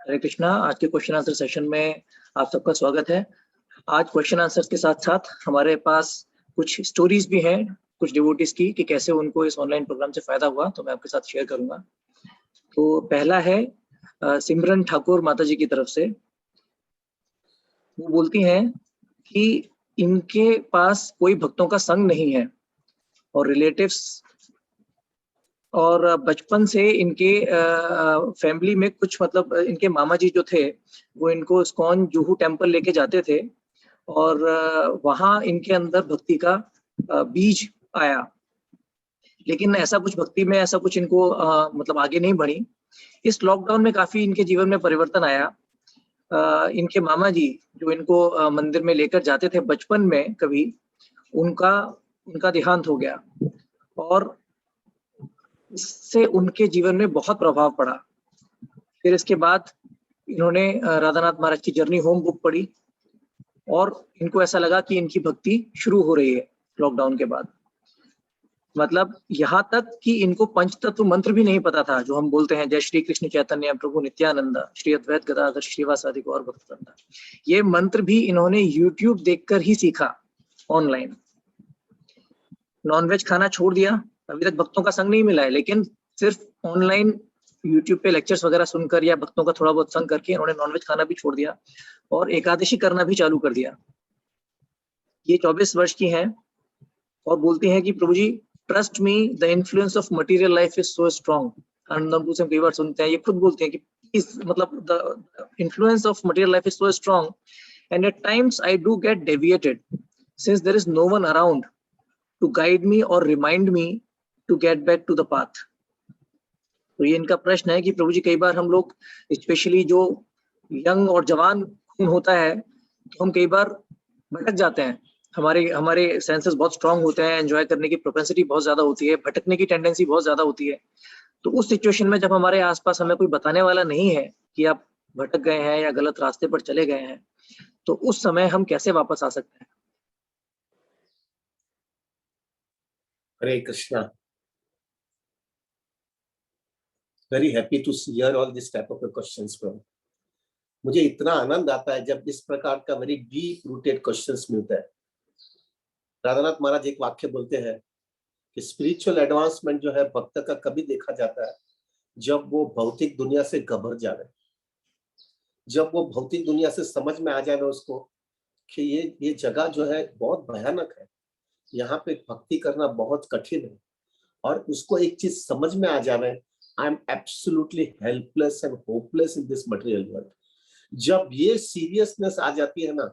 हरे कृष्णा। आज के question answer session में आप सबका स्वागत है। आज क्वेश्चन आंसर्स के साथ साथ हमारे पास कुछ स्टोरीज भी हैं कुछ डिवोटीज की कि कैसे उनको इस ऑनलाइन प्रोग्राम से फायदा हुआ, तो मैं आपके साथ शेयर करूंगा। तो पहला है सिमरन ठाकुर माता जी की तरफ से। वो बोलती हैं कि इनके पास कोई भक्तों का संग नहीं है और रिलेटिव्स और बचपन से इनके फैमिली में कुछ मतलब इनके मामा जी जो थे वो इनको इस्कॉन जुहू टेम्पल लेके जाते थे और वहाँ इनके अंदर भक्ति का बीज आया, लेकिन ऐसा कुछ भक्ति में ऐसा कुछ इनको मतलब आगे नहीं बढ़ी। इस लॉकडाउन में काफी इनके जीवन में परिवर्तन आया। इनके मामा जी जो इनको मंदिर में लेकर जाते थे बचपन में कभी, उनका देहांत हो गया और इससे उनके जीवन में बहुत प्रभाव पड़ा। फिर इसके बाद इन्होंने राधानाथ महाराज की जर्नी होम बुक पढ़ी और इनको ऐसा लगा कि इनकी भक्ति शुरू हो रही है लॉकडाउन के बाद। मतलब यहाँ तक कि इनको पंचतत्व मंत्र भी नहीं पता था, जो हम बोलते हैं जय श्री कृष्ण चैतन्य प्रभु नित्यानंद श्री अद्वैत गदाधर श्रीवासादि गौर भक्तवृंद। ये मंत्र भी इन्होंने यूट्यूब देखकर ही सीखा ऑनलाइन। नॉनवेज खाना छोड़ दिया, अभी तक भक्तों का संग नहीं मिला है, लेकिन सिर्फ ऑनलाइन यूट्यूब पे लेक्चर्स वगैरह सुनकर या भक्तों का थोड़ा बहुत संग करके इन्होंने नॉनवेज खाना भी छोड़ दिया और एकादशी करना भी चालू कर दिया। ये 24 वर्ष की हैं और बोलती हैं कि प्रभु जी trust me the influence of material life is so strong. Anandpur से कई बार सुनते हैं, ये खुद बोलते हैं कि इस मतलब the influence of material life is so strong and at times I do get deviated since there is no one around to guide me or remind me to get back to the path। तो ये इनका प्रश्न है कि प्रभु जी कई बार हम लोग स्पेशली जो यंग और जवान खून होता है तो हम कई बार भटक जाते हैं। हमारे हमारे सेंसेस बहुत स्ट्रांग होते हैं, एंजॉय करने की प्रोपेंसिटी बहुत ज्यादा होती है, भटकने की टेंडेंसी बहुत ज्यादा होती है। तो उस सिचुएशन में जब हमारे आसपास हमें कोई बताने वाला नहीं है कि आप भटक गए हैं या गलत रास्ते पर चले गए हैं, तो उस समय हम कैसे वापस आ सकते हैं? Hare Krishna. Very happy to hear all this type of questions from. मुझे इतना आनंद आता है जब इस प्रकार का वेरी डीप रूटेड क्वेश्चंस मिलता है। राधानाथ महाराज एक वाक्य बोलते हैं कि स्पिरिचुअल एडवांसमेंट जो है भक्त का कभी देखा जाता है जब वो भौतिक दुनिया से घबर जावे, जब वो भौतिक दुनिया से समझ में आ जाए उसको कि ये जगह जो है बहुत भयानक है, यहाँ पे भक्ति करना बहुत कठिन है, और उसको एक चीज समझ में आ जावे, I am absolutely helpless and hopeless in this material world. जब ये सीरियसनेस आ जाती है ना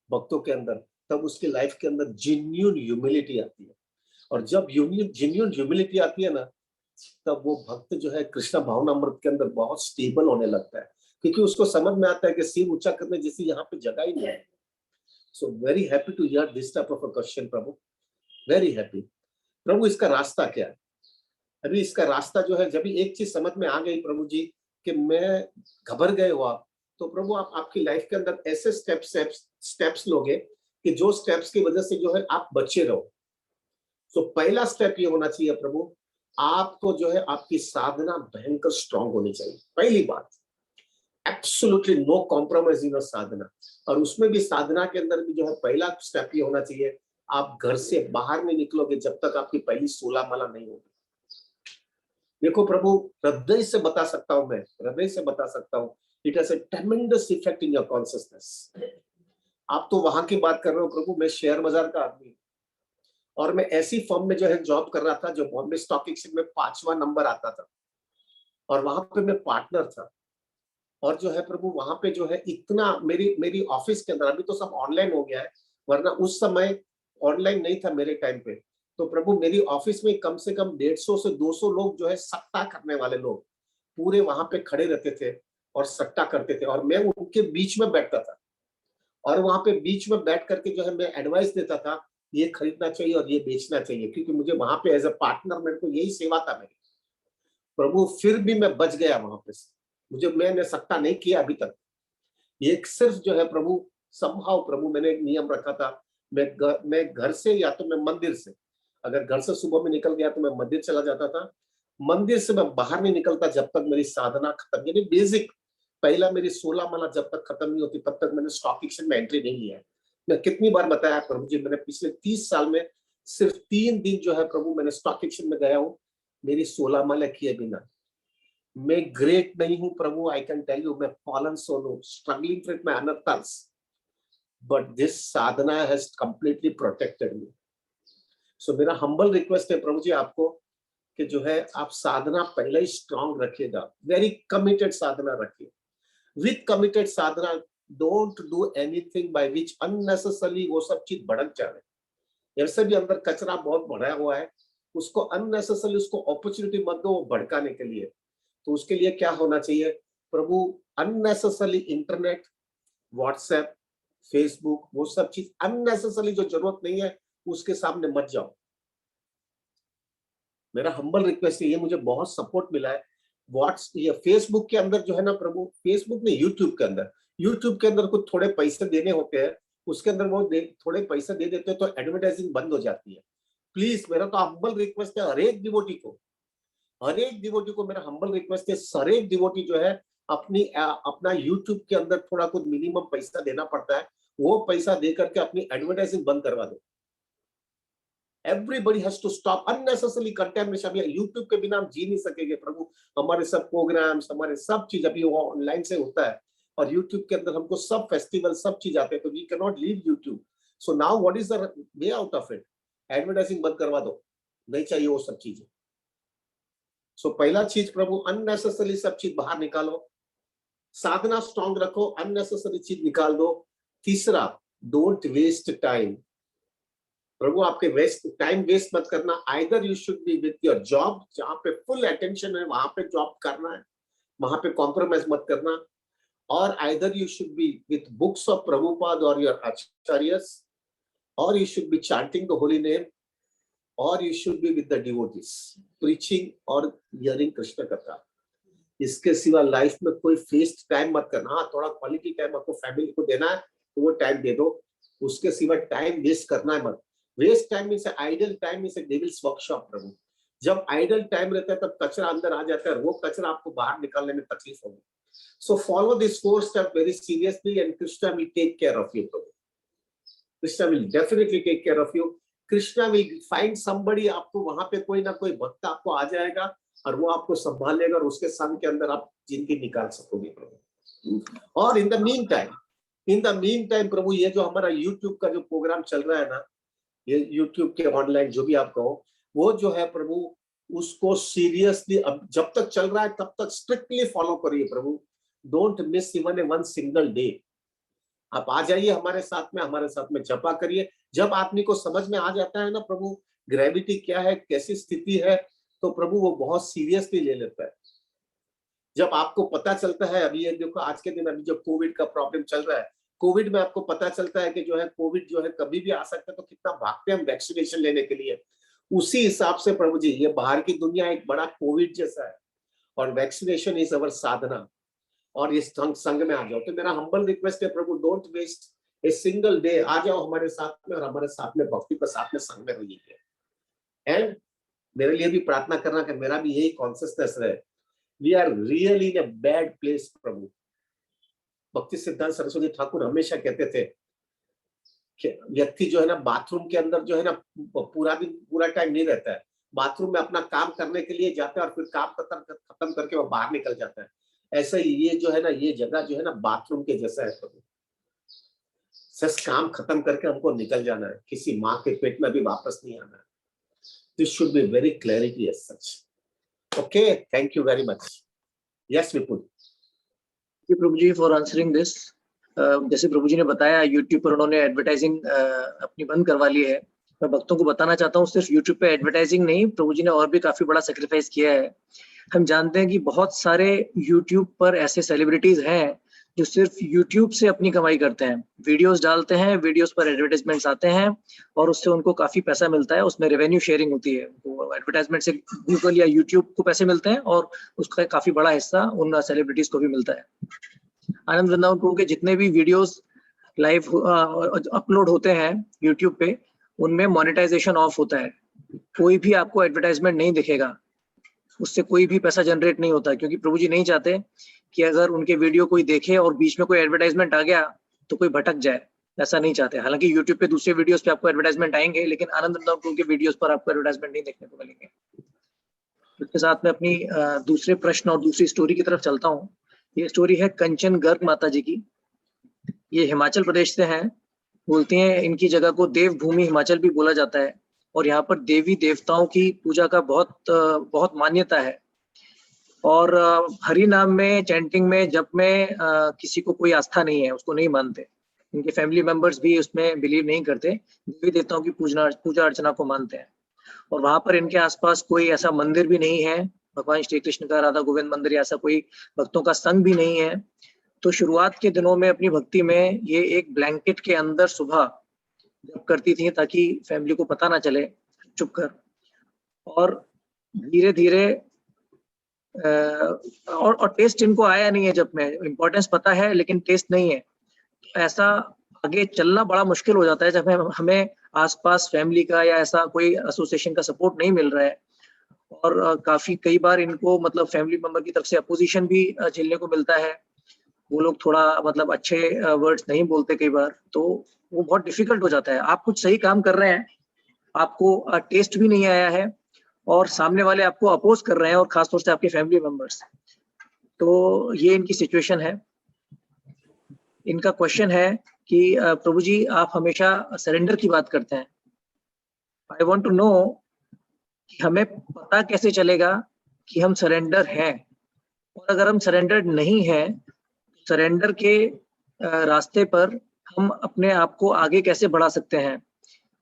भक्तों के अंदर, तब उसके लाइफ के अंदर जेन्युइन ह्यूमिलिटी आती है। और जब जेन्युइन ह्यूमिलिटी आती है ना, तब वो भक्त जो है कृष्ण भावनामृत के अंदर बहुत स्टेबल होने लगता है, क्योंकि उसको समझ में आता है कि सिर ऊंचा करने जैसी यहाँ पे जगह ही नहीं है। So very happy to hear this type of a question प्रभु, वेरी हैप्पी। प्रभु इसका रास्ता क्या है? अभी इसका रास्ता जो है, जब भी एक चीज समझ में आ गई प्रभु जी कि मैं घबर गए हुआ, तो प्रभु आप आपकी लाइफ के अंदर ऐसे स्टेप्स लोगे कि जो स्टेप्स की वजह से जो है आप बचे रहो। तो पहला स्टेप ये होना चाहिए प्रभु, आपको जो है आपकी साधना भयंकर स्ट्रांग होनी चाहिए। पहली बात, एब्सोल्युटली नो कॉम्प्रोमाइज इन साधना। और उसमें भी साधना के अंदर भी जो है पहला स्टेप ये होना चाहिए, आप घर से बाहर नहीं निकलोगे जब तक आपकी पहली 16 माला नहीं होगी। देखो प्रभु, हृदय से बता सकता हूं, मैं हृदय से बता सकता हूं, it has a ट्रेमेंडस effect in your consciousness. आप तो वहां की बात कर रहे हो प्रभु, मैं शेयर बाजार का आदमी हूं और मैं ऐसी फर्म में जो है जॉब कर रहा था जो बॉम्बे स्टॉक एक्सचेंज में 5वां नंबर आता था, और वहां पे मैं पार्टनर था। और जो है प्रभु वहां पे जो है इतना मेरी ऑफिस के अंदर, अभी तो सब ऑनलाइन हो गया है, वरना उस समय ऑनलाइन नहीं था मेरे टाइम पे। तो प्रभु मेरी ऑफिस में कम से कम 150 से 200 लोग जो है सट्टा करने वाले लोग पूरे वहां पे खड़े रहते थे और सट्टा करते थे, और मैं उनके बीच में बैठता था। और वहां पे बीच में बैठ करके जो है मैं एडवाइस देता था, ये खरीदना चाहिए और ये बेचना चाहिए, क्योंकि मुझे वहां पे एज अ पार्टनर मेरे को यही सेवा था मेरी। प्रभु फिर भी मैं बच गया वहां पे से, मैंने सट्टा नहीं किया अभी तक। ये सिर्फ जो है प्रभु संभाव, प्रभु मैंने एक नियम रखा था, मैं घर से या तो मैं मंदिर से, अगर घर से सुबह में निकल गया तो मैं मंदिर चला जाता था। मंदिर से मैं बाहर नहीं निकलता जब तक मेरी साधना खत्म, यानी बेसिक पहला मेरी 16 माला जब तक खत्म नहीं होती तब तक मैंने स्टॉक एक्सचेंज में एंट्री नहीं लिया है। मैं कितनी बार बताया प्रभु जी, मैंने पिछले 30 साल में सिर्फ 3 दिन जो है प्रभु मैंने स्टॉक एक्सचेंज में गया हूँ मेरी 16 माला किए बिना। मैं ग्रेट नहीं हूं प्रभु, आई कैन टेल यू, मैं फॉलन सोल हूं, स्ट्रगलिंग विद माय अनर्थस, बट दिस साधना has completely protected me. So मेरा हम्बल रिक्वेस्ट है प्रभु जी आपको कि जो है आप साधना पहले ही स्ट्रांग रखिएगा, वेरी कमिटेड साधना रखिए। With committed Sadhana don't do anything by which unnecessarily वो सब चीज भड़क जाए। ऐसे भी अंदर कचरा बहुत बढ़ा हुआ है, उसको अननेसेसरली उसको अपॉर्चुनिटी मत दो वो भड़काने के लिए। तो उसके लिए क्या होना चाहिए प्रभु, अननेसेसरली इंटरनेट, व्हाट्सएप, फेसबुक, वो सब चीज अननेसेसरली जो जरूरत नहीं है उसके सामने मत जाओ। मेरा हम्बल रिक्वेस्ट है, ये मुझे बहुत सपोर्ट मिला है। ये फेसबुक के अंदर जो है ना प्रभु, फेसबुक में यूट्यूब के अंदर कुछ थोड़े पैसे देने होते हैं, उसके अंदर वो थोड़े पैसे दे देते हैं तो एडवर्टाइजिंग बंद हो जाती है। प्लीज मेरा तो हम्बल रिक्वेस्ट है हर एक डिवोटी को मेरा हम्बल रिक्वेस्ट है, हर एक डिवोटी जो है अपना यूट्यूब के अंदर थोड़ा कुछ मिनिमम पैसा देना पड़ता है, वो पैसा दे करके अपनी एडवर्टाइजिंग बंद करवा दो। Everybody has to stop unnecessarily contamination। अभी यूट्यूब के बिना हम जी नहीं सकेंगे प्रभु, हमारे सब प्रोग्राम्स, हमारे सब चीज अभी ऑनलाइन से होता है और यूट्यूब के अंदर हमको सब फेस्टिवल सब चीज आते हैं, तो we can not leave YouTube. So now what is the way out of it? Advertising बंद करवा दो, नहीं चाहिए वो सब चीजें। सो पहला चीज प्रभु, अननेसेसरी सब चीज बाहर निकालो, साधना स्ट्रॉन्ग रखो, अननेसेसरी चीज निकाल दो। तीसरा, डोंट वेस्ट टाइम। प्रभु आपके टाइम वेस्ट मत करना। Either you should be with your job, जहां पे फुल अटेंशन है वहां पे जॉब करना है, वहां पे कॉम्प्रोमाइज मत करना, और either you should be with books of Prabhupada और योर आचार्यस, और you should be chanting the holy name, और you should be with the devotees preaching और हियरिंग कृष्ण कथा। इसके सिवा लाइफ में कोई वेस्ट टाइम मत करना। हाँ, थोड़ा क्वालिटी टाइम आपको फैमिली को देना है तो वो टाइम दे दो, उसके सिवा टाइम वेस्ट करना है मत। Waste time means idle time means devil's workshop प्रभु। जब आइडल टाइम रहता है तब कचरा अंदर आ जाता है, वो कचरा आपको बाहर निकालने में तकलीफ होगी। So follow this 4 step very seriously and Krishna will take care of you प्रभु। Krishna will definitely take care of you. Krishna will find somebody, आपको वहां पे कोई ना कोई भक्त आपको आ जाएगा और वो आपको संभाल लेगा और उसके संग के अंदर आप जिंदगी निकाल सकोगे प्रभु। और इन द मीन टाइम प्रभु, ये जो हमारा यूट्यूब का जो प्रोग्राम चल रहा है ना, ये यूट्यूब के ऑनलाइन जो भी आप कहो, वो जो है प्रभु उसको सीरियसली अब जब तक चल रहा है तब तक स्ट्रिक्टली फॉलो करिए प्रभु। Don't miss even a one single day. आप आ जाइए हमारे साथ में जपा करिए। जब आदमी को समझ में आ जाता है ना प्रभु ग्रेविटी क्या है, कैसी स्थिति है, तो प्रभु वो बहुत सीरियसली ले लेता है। जब आपको पता चलता है, अभी ये देखो आज के दिन अभी जो कोविड का प्रॉब्लम चल रहा है, कोविड में आपको पता चलता है कि जो है कोविड जो है कभी भी आ सकता है, तो कितना भागते हम वैक्सीनेशन लेने के लिए। उसी हिसाब से प्रभु जी ये बाहर की दुनिया एक बड़ा कोविड जैसा है और वैक्सीनेशन इज अवर साधना, और इस संग में आ जाओ। तो मेरा हम्बल रिक्वेस्ट है प्रभु, don't waste a single day. आ जाओ हमारे साथ में और हमारे साथ में भक्ति के साथ में संग में रहिए। एंड मेरे लिए भी प्रार्थना करना कि मेरा भी यही कॉन्शियसनेस रहे। We are really in a bad place प्रभु। भक्ति सिद्धांत सरस्वती ठाकुर हमेशा कहते थे कि व्यक्ति जो है ना बाथरूम के अंदर जो है ना पूरा टाइम नहीं रहता है, बाथरूम में अपना काम करने के लिए जाता है और फिर काम खत्म करके वो बाहर निकल जाता है। ऐसा ही ये जो है ना, ये जगह जो है ना बाथरूम के जैसा है प्रभु। सच काम खत्म करके हमको निकल जाना है, किसी माँ के पेट में भी वापस नहीं आना है। This should be very clarity as such. Okay, thank you very much. Yes Vipul. प्रभु जी फॉर आंसरिंग दिस। जैसे प्रभु जी ने बताया यूट्यूब पर उन्होंने एडवर्टाइजिंग अपनी बंद करवा ली है। मैं भक्तों को बताना चाहता हूँ सिर्फ यूट्यूब पे एडवर्टाइजिंग नहीं, प्रभु जी ने और भी काफी बड़ा सेक्रीफाइस किया है। हम जानते हैं कि बहुत सारे यूट्यूब पर ऐसे सेलिब्रिटीज हैं जो सिर्फ यूट्यूब से अपनी कमाई करते हैं, वीडियोस डालते हैं, वीडियोस पर एडवर्टाइजमेंट्स आते हैं और उससे उनको काफी पैसा मिलता है, उसमें रेवेन्यू शेयरिंग होती है। वो एडवर्टाइजमेंट से गूगल या यूट्यूब को पैसे मिलते हैं और उसका काफी बड़ा हिस्सा उन सेलिब्रिटीज को भी मिलता है। आनंद वृंदावन प्रभु के जितने भी वीडियोस लाइव अपलोड होते हैं यूट्यूब पे, उनमें मोनेटाइजेशन ऑफ होता है, कोई भी आपको एडवर्टाइजमेंट नहीं दिखेगा। उससे कोई भी पैसा जनरेट नहीं होता, क्योंकि प्रभु जी नहीं चाहते कि अगर उनके वीडियो कोई देखे और बीच में कोई एडवर्टाइजमेंट आ गया तो कोई भटक जाए, ऐसा नहीं चाहते। हालांकि यूट्यूब पे दूसरे वीडियोस पे आपको एडवर्टाइजमेंट आएंगे, लेकिन आनंद रंधावा प्रभु के वीडियोस पर आपको एडवर्टाइजमेंट नहीं देखने को मिलेंगे। इसके साथ में अपनी दूसरे प्रश्न और दूसरी स्टोरी की तरफ चलता हूँ। ये स्टोरी है कंचन गर्ग माता जी की। ये हिमाचल प्रदेश से हैं। बोलती हैं इनकी जगह को देवभूमि हिमाचल भी बोला जाता है, और यहाँ पर देवी देवताओं की पूजा का बहुत मान्यता है। और हरि नाम में, चैंटिंग में, जप में किसी को कोई आस्था नहीं है, उसको नहीं मानते। इनके फैमिली मेंबर्स भी उसमें बिलीव नहीं करते, देवी देवताओं की पूजा अर्चना को मानते हैं। और वहां पर इनके आसपास कोई ऐसा मंदिर भी नहीं है, भगवान श्री कृष्ण का राधा गोविंद मंदिर या ऐसा कोई भक्तों का संघ भी नहीं है। तो शुरुआत के दिनों में अपनी भक्ति में ये एक ब्लैंकेट के अंदर सुबह जप करती थी, ताकि फैमिली को पता ना चले, चुप कर। और धीरे धीरे और टेस्ट इनको आया नहीं है जप में, इम्पोर्टेंस पता है लेकिन टेस्ट नहीं है। तो ऐसा आगे चलना बड़ा मुश्किल हो जाता है जब हमें आसपास फैमिली का या ऐसा कोई एसोसिएशन का सपोर्ट नहीं मिल रहा है। और काफी कई बार इनको मतलब फैमिली मेंबर की तरफ से अपोजिशन भी झेलने को मिलता है। वो लोग थोड़ा मतलब अच्छे वर्ड्स नहीं बोलते कई बार, तो वो बहुत डिफिकल्ट हो जाता है। आप कुछ सही काम कर रहे हैं, आपको टेस्ट भी नहीं आया है, और सामने वाले आपको अपोज कर रहे हैं, और खासतौर से आपके फैमिली मेंबर्स। तो ये इनकी सिचुएशन है। इनका क्वेश्चन है कि प्रभु जी आप हमेशा सरेंडर की बात करते हैं। आई वांट टू नो कि हमें पता कैसे चलेगा कि हम सरेंडर हैं, और अगर हम सरेंडर नहीं हैं, सरेंडर के रास्ते पर हम अपने आप को आगे कैसे बढ़ा सकते हैं,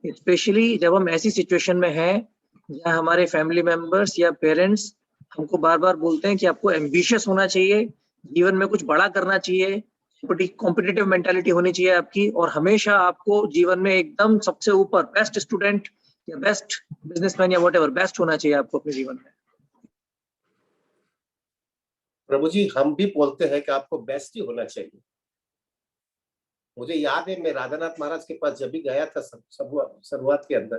स्पेशली जब हम ऐसी सिचुएशन में हैं जहाँ हमारे फैमिली मेंबर्स या पेरेंट्स हमको बार बार बोलते हैं कि आपको एम्बिशियस होना चाहिए, जीवन में कुछ बड़ा करना चाहिए, कॉम्पिटिटिव मेंटालिटी होनी चाहिए आपकी, और हमेशा आपको जीवन में एकदम सबसे ऊपर बेस्ट स्टूडेंट या बेस्ट बिजनेसमैन या व्हाटएवर बेस्ट होना चाहिए आपको अपने जीवन में। प्रभु जी हम भी बोलते हैं कि आपको बेस्ट ही होना चाहिए। मुझे याद है मैं राधानाथ महाराज के पास जब भी गया था शुरुआत के अंदर,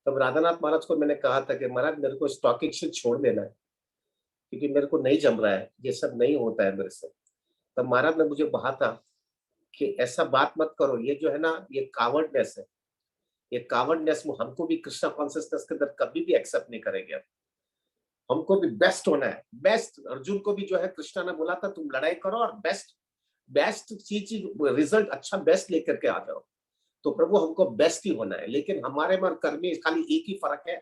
तब राधानाथ महाराज को मैंने कहा था कि महाराज मेरे को स्टॉक एक्सचेंज छोड़ देना है, क्योंकि मेरे को नहीं जम रहा है, ये सब नहीं होता है मेरे से। तब महाराज ने मुझे कहा था कि ऐसा बात मत करो, ये जो है ना ये कावर्डनेस है, ये कावर्डनेस में हमको भी कृष्णा कॉन्शियसनेस के अंदर कभी भी एक्सेप्ट नहीं करेंगे। हमको भी बेस्ट होना है, बेस्ट। अर्जुन को भी जो है कृष्णा ने बोला था तुम लड़ाई करो और बेस्ट चीज रिजल्ट अच्छा बेस्ट लेकर के आ जाओ। तो प्रभु हमको बेस्ट ही होना है, लेकिन हमारे में कर्म में खाली एक ही फर्क है,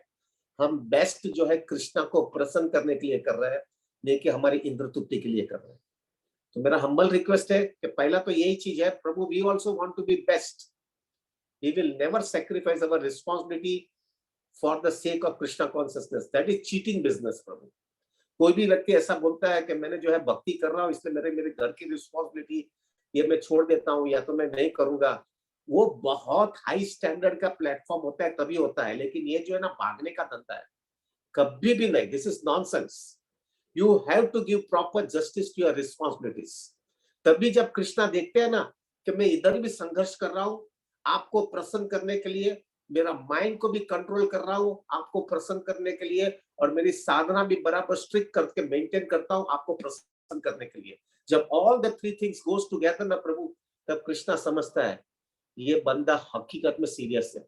हम बेस्ट जो है कृष्णा को प्रसन्न करने के लिए कर रहे हैं, नहीं कि हमारी इंद्र तृप्ति के लिए कर रहे हैं। तो मेरा हम्बल रिक्वेस्ट है कि पहला तो यही चीज है, प्रभु we also want to be best. We will never sacrifice our responsibility for the sake of Krishna consciousness, that is cheating business. प्रभु कोई भी व्यक्ति ऐसा बोलता है कि मैंने जो है भक्ति कर रहा हूँ इसलिए मेरे घर की रिस्पॉन्सिबिलिटी ये मैं छोड़ देता हूँ या तो मैं नहीं करूंगा, वो बहुत हाई स्टैंडर्ड का प्लेटफॉर्म होता है तभी होता है। लेकिन ये जो है ना भागने का धंधा है, कभी भी नहीं। This is nonsense. You have to give proper justice to your responsibilities. तभी जब कृष्णा देखते हैं ना कि मैं इधर भी संघर्ष कर रहा हूँ आपको प्रसन्न करने के लिए, मेरा माइंड को भी कंट्रोल कर रहा हूँ आपको प्रसन्न करने के लिए, और मेरी साधना भी बराबर स्ट्रिक्ट करके मेंटेन करता हूँ आपको प्रसन्न करने के लिए। जब all the three things goes together ना प्रभु, तब कृष्णा समझता है ये बंदा हकीकत में सीरियस है।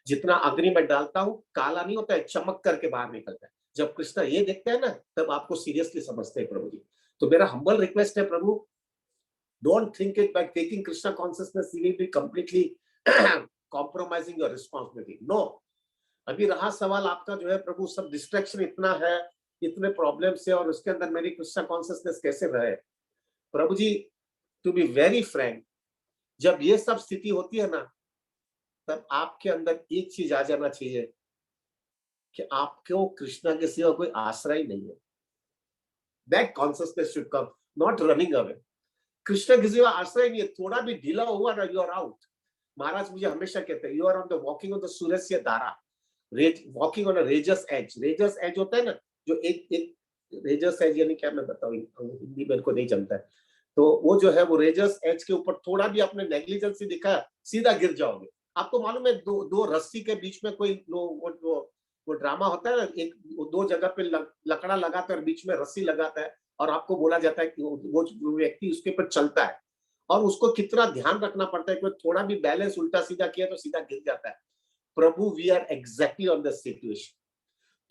जितना अग्नि में डालता हूँ काला नहीं होता है, चमक करके बाहर निकलता है। जब कृष्णा ये देखते हैं ना तब आपको सीरियसली समझते हैं प्रभु जी। तो मेरा हम्बल रिक्वेस्ट है प्रभु, don't think it by taking Krishna consciousness you will be completely compromising your responsibility. No, अभी रहा सवाल आपका जो है प्रभु, सब डिस्ट्रैक्शन इतना है, इतने प्रॉब्लम से, और उसके अंदर मेरी कृष्णा कॉन्शियसनेस कैसे रहे। प्रभु जी टू बी वेरी फ्रैंक, जब ये सब स्थिति होती है ना तब आपके अंदर एक चीज आ जाना चाहिए कि आपको कृष्णा के सिवा कोई आश्रय नहीं है। That consciousness should come, not running away. Krishna के सिवा आश्रय नहीं है, थोड़ा भी ढीला हुआ ना यू आर आउट। महाराज मुझे हमेशा कहते हैं you are on the walking on the सूरज धारा, walking on a razor's edge. Razor's edge होता है ना, जो एक रेजस एज यानी क्या मैं बताऊं, हिंदी मेरे को नहीं जमता है। तो वो जो है वो रेजस एज के ऊपर थोड़ा भी आपने नेग्लिजेंसी दिखाया सीधा गिर जाओगे। आपको मालूम है दो रस्सी के बीच में कोई वो ड्रामा होता है ना, एक दो जगह पे लकड़ा लगाता है और बीच में रस्सी लगाता है और आपको बोला जाता है कि वो व्यक्ति उसके ऊपर चलता है और उसको कितना ध्यान रखना पड़ता है कि थोड़ा भी बैलेंस उल्टा सीधा किया तो सीधा गिर जाता है। प्रभु, we are exactly on the situation.